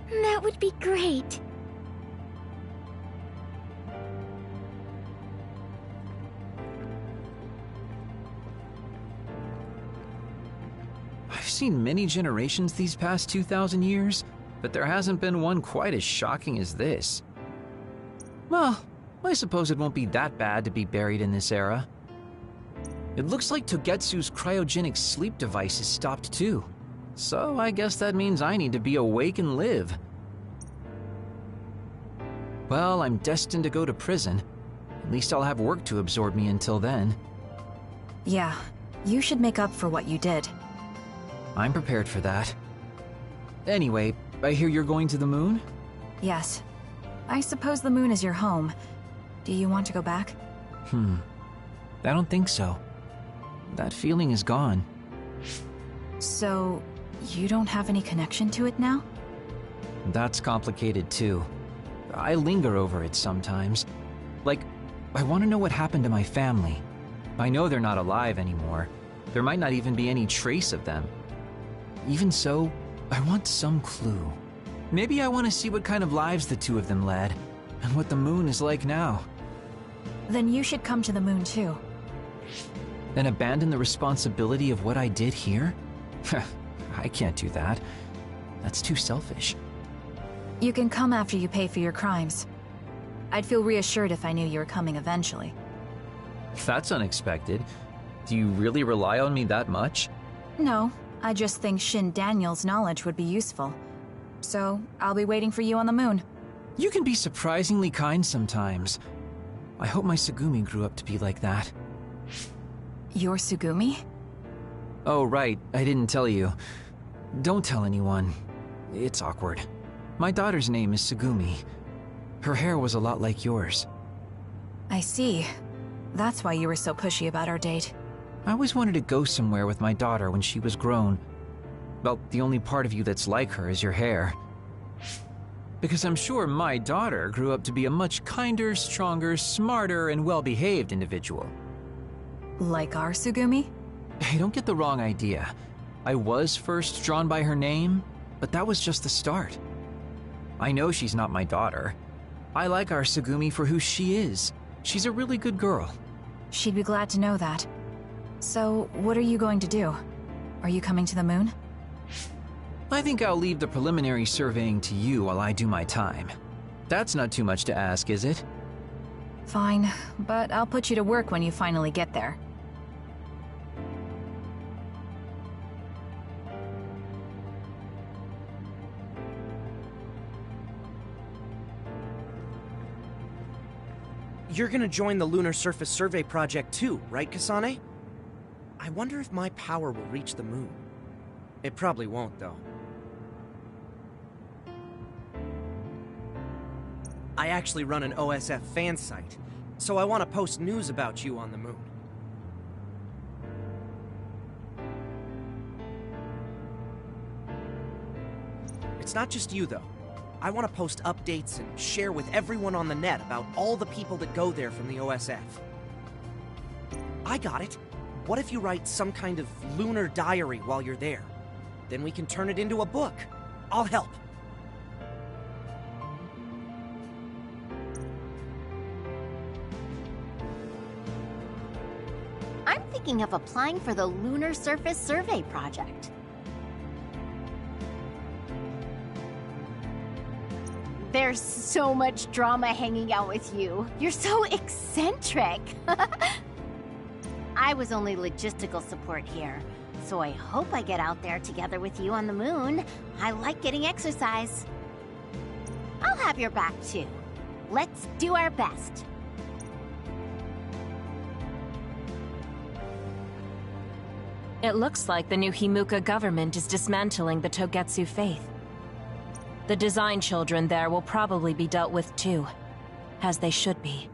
That would be great. I've seen many generations these past 2,000 years, but there hasn't been one quite as shocking as this. Well, I suppose it won't be that bad to be buried in this era. It looks like Togetsu's cryogenic sleep device is stopped too. So I guess that means I need to be awake and live. Well, I'm destined to go to prison. At least I'll have work to absorb me until then. Yeah, you should make up for what you did. I'm prepared for that. Anyway, I hear you're going to the moon? Yes. I suppose the moon is your home. Do you want to go back? I don't think so. That feeling is gone. So, you don't have any connection to it now? That's complicated too. I linger over it sometimes. Like, I want to know what happened to my family. I know they're not alive anymore. There might not even be any trace of them. Even so, I want some clue. Maybe I want to see what kind of lives the two of them led, and what the moon is like now. Then you should come to the moon too. And abandon the responsibility of what I did here? I can't do that. That's too selfish. You can come after you pay for your crimes. I'd feel reassured if I knew you were coming eventually. That's unexpected. Do you really rely on me that much? No, I just think Shin Daniel's knowledge would be useful. So, I'll be waiting for you on the moon. You can be surprisingly kind sometimes. I hope my Tsugumi grew up to be like that. Your Tsugumi? Oh, right, I didn't tell you. Don't tell anyone. It's awkward. My daughter's name is Tsugumi. Her hair was a lot like yours. I see. That's why you were so pushy about our date. I always wanted to go somewhere with my daughter when she was grown. Well, the only part of you that's like her is your hair. Because I'm sure my daughter grew up to be a much kinder, stronger, smarter, and well-behaved individual. Like our Tsugumi? Hey, don't get the wrong idea. I was first drawn by her name, but that was just the start. I know she's not my daughter. I like our Tsugumi for who she is. She's a really good girl. She'd be glad to know that. So, what are you going to do? Are you coming to the moon? I think I'll leave the preliminary surveying to you while I do my time. That's not too much to ask, is it? Fine, but I'll put you to work when you finally get there. You're gonna join the Lunar Surface Survey Project too, right, Kasane? I wonder if my power will reach the moon. It probably won't, though. I actually run an OSF fan site, so I want to post news about you on the moon. It's not just you, though. I want to post updates and share with everyone on the net about all the people that go there from the OSF. I got it. What if you write some kind of lunar diary while you're there? Then we can turn it into a book. I'll help. I'm thinking of applying for the Lunar Surface Survey Project. There's so much drama hanging out with you. You're so eccentric. I was only logistical support here, so I hope I get out there together with you on the moon. I like getting exercise. I'll have your back too. Let's do our best. It looks like the new Himuka government is dismantling the Togetsu faith. The design children there will probably be dealt with too, as they should be.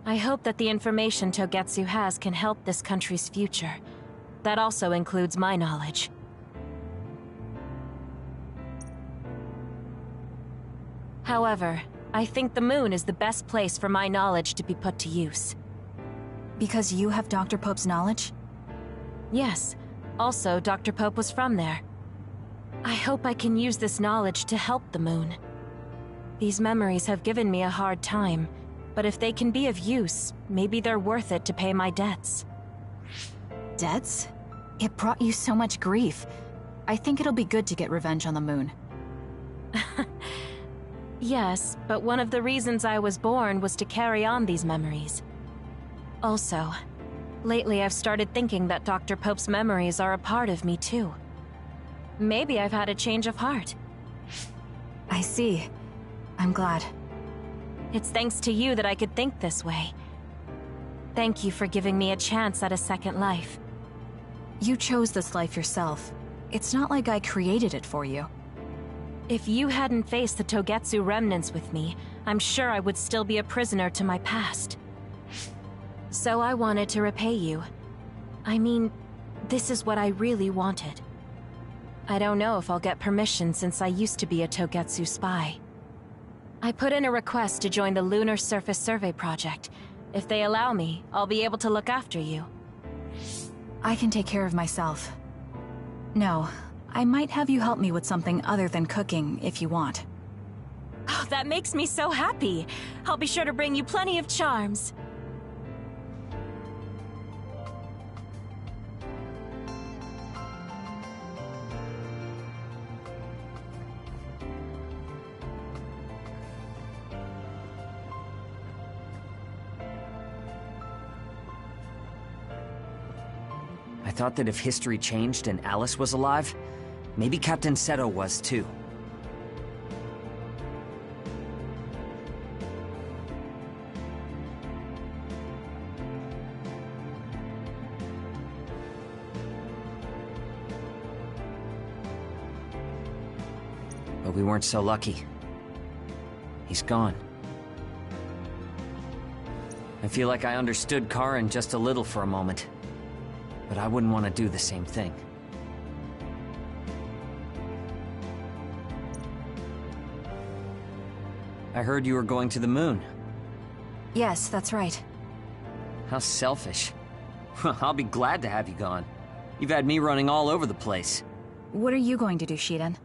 I hope that the information Togetsu has can help this country's future. That also includes my knowledge. However, I think the moon is the best place for my knowledge to be put to use. Because you have Dr. Pope's knowledge? Yes. Also, Dr. Pope was from there. I hope I can use this knowledge to help the moon. These memories have given me a hard time, but if they can be of use, maybe they're worth it to pay my debts. Debts? It brought you so much grief. I think it'll be good to get revenge on the moon. Yes, but one of the reasons I was born was to carry on these memories. Also, lately I've started thinking that Dr. Pope's memories are a part of me too. Maybe I've had a change of heart. I see. I'm glad. It's thanks to you that I could think this way. Thank you for giving me a chance at a second life. You chose this life yourself. It's not like I created it for you. If you hadn't faced the Togetsu remnants with me, I'm sure I would still be a prisoner to my past. So I wanted to repay you. I mean, this is what I really wanted. I don't know if I'll get permission since I used to be a Togetsu spy. I put in a request to join the Lunar Surface Survey Project. If they allow me, I'll be able to look after you. I can take care of myself. No, I might have you help me with something other than cooking if you want. Oh, that makes me so happy. I'll be sure to bring you plenty of charms. I thought that if history changed and Alice was alive, maybe Captain Seto was too. But we weren't so lucky. He's gone. I feel like I understood Karen just a little for a moment. But I wouldn't want to do the same thing. I heard you were going to the moon. Yes, that's right. How selfish. I'll be glad to have you gone. You've had me running all over the place. What are you going to do, Shiden?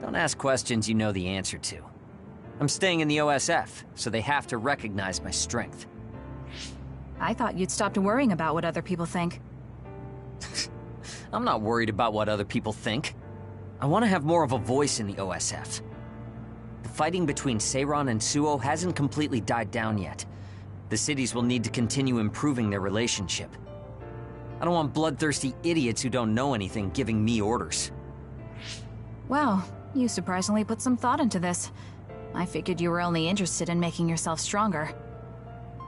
Don't ask questions you know the answer to. I'm staying in the OSF, so they have to recognize my strength. I thought you'd stopped worrying about what other people think. I'm not worried about what other people think. I want to have more of a voice in the OSF. The fighting between Seiran and Suo hasn't completely died down yet. The cities will need to continue improving their relationship. I don't want bloodthirsty idiots who don't know anything giving me orders. Wow, you surprisingly put some thought into this. I figured you were only interested in making yourself stronger.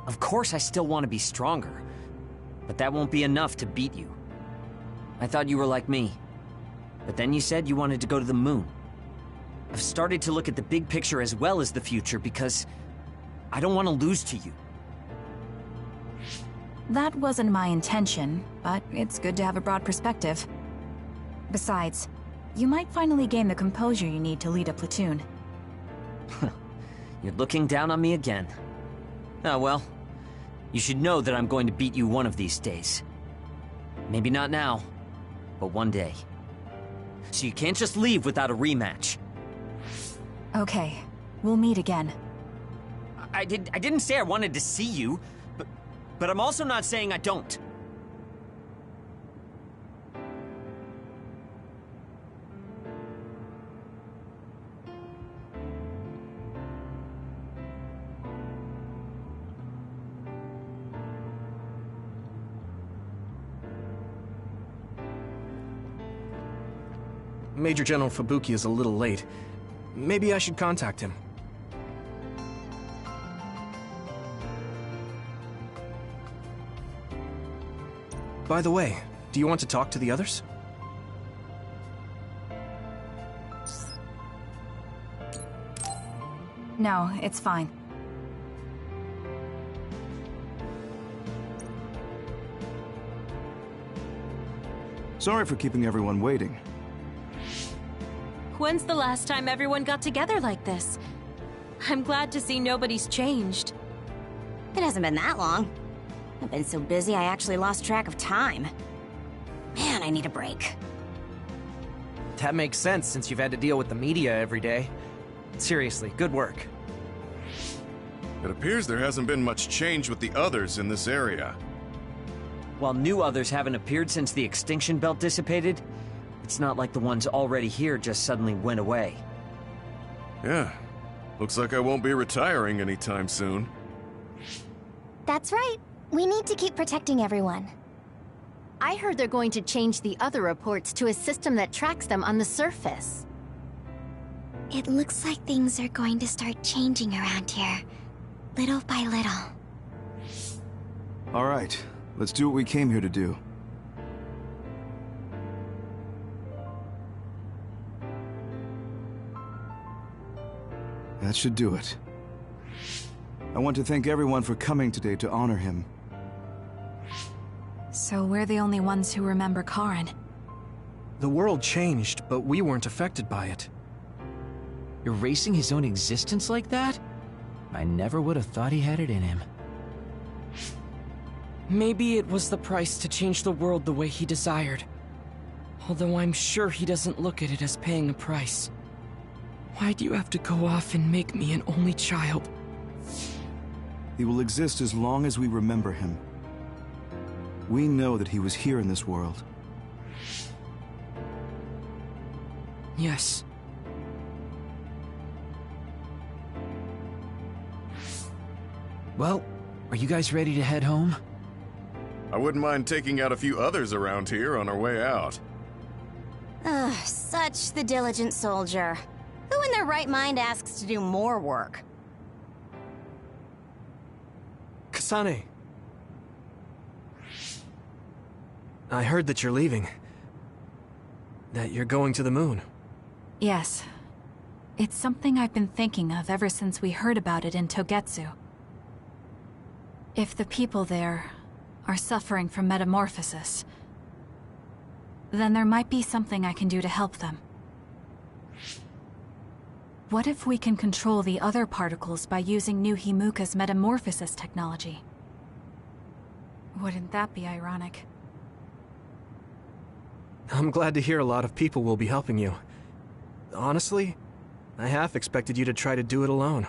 Of course I still want to be stronger, but that won't be enough to beat you. I thought you were like me. But then you said you wanted to go to the moon. I've started to look at the big picture as well as the future because I don't want to lose to you. That wasn't my intention, but it's good to have a broad perspective. Besides, you might finally gain the composure you need to lead a platoon. You're looking down on me again. Oh well, you should know that I'm going to beat you one of these days. Maybe not now, but one day. So you can't just leave without a rematch. Okay, we'll meet again. I didn't say I wanted to see you, but I'm also not saying I don't. Major General Fubuki is a little late. Maybe I should contact him. By the way, do you want to talk to the others? No, it's fine. Sorry for keeping everyone waiting. When's the last time everyone got together like this? I'm glad to see nobody's changed. It hasn't been that long. I've been so busy I actually lost track of time. Man, I need a break. That makes sense since you've had to deal with the media every day. Seriously, good work. It appears there hasn't been much change with the others in this area. While new others haven't appeared since the extinction belt dissipated, it's not like the ones already here just suddenly went away. Yeah. Looks like I won't be retiring anytime soon. That's right. We need to keep protecting everyone. I heard they're going to change the other reports to a system that tracks them on the surface. It looks like things are going to start changing around here, little by little. All right, let's do what we came here to do. That should do it. I want to thank everyone for coming today to honor him. So we're the only ones who remember Karen. The world changed, but we weren't affected by it. Erasing his own existence like that? I never would have thought he had it in him. Maybe it was the price to change the world the way he desired. Although I'm sure he doesn't look at it as paying a price. Why do you have to go off and make me an only child? He will exist as long as we remember him. We know that he was here in this world. Yes. Well, are you guys ready to head home? I wouldn't mind taking out a few others around here on our way out. Ugh, such the diligent soldier. Who in their right mind asks to do more work? Kasane. I heard that you're leaving. That you're going to the moon. Yes. It's something I've been thinking of ever since we heard about it in Togetsu. If the people there are suffering from metamorphosis, then there might be something I can do to help them. What if we can control the other particles by using New Himuka's metamorphosis technology? Wouldn't that be ironic? I'm glad to hear a lot of people will be helping you. Honestly, I half expected you to try to do it alone.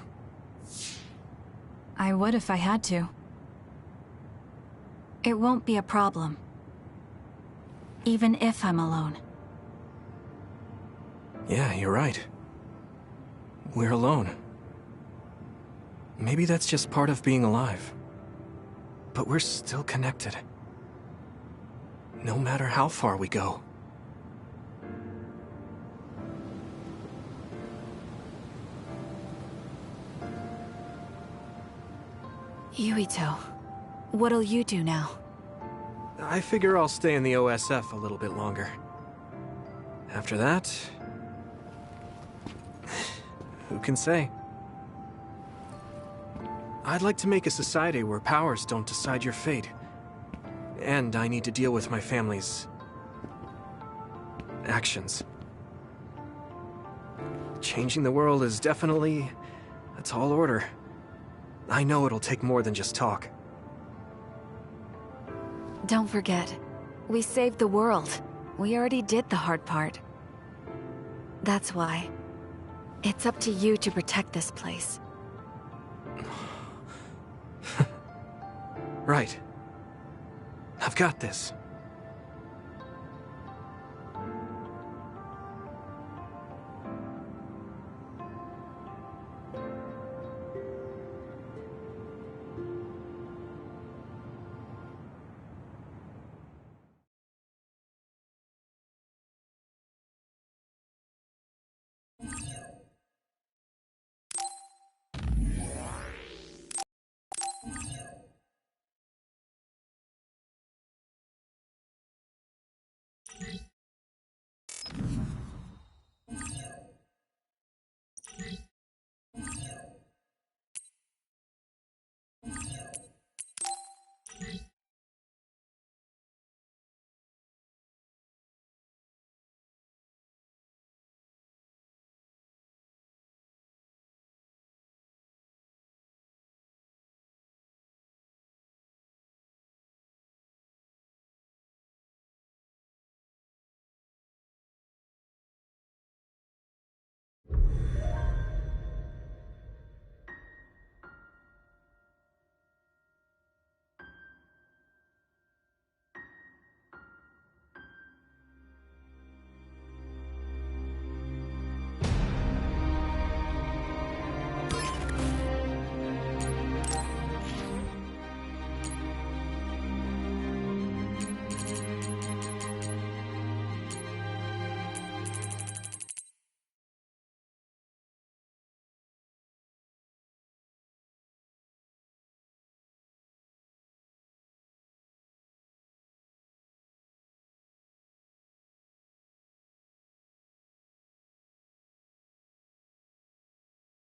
I would if I had to. It won't be a problem. Even if I'm alone. Yeah, you're right. We're alone. Maybe that's just part of being alive. But we're still connected. No matter how far we go. Yuito, what'll you do now? I figure I'll stay in the OSF a little bit longer. After that... who can say? I'd like to make a society where powers don't decide your fate. And I need to deal with my family's... actions. Changing the world is definitely a tall order. I know it'll take more than just talk. Don't forget, we saved the world. We already did the hard part. That's why. It's up to you to protect this place. Right. I've got this.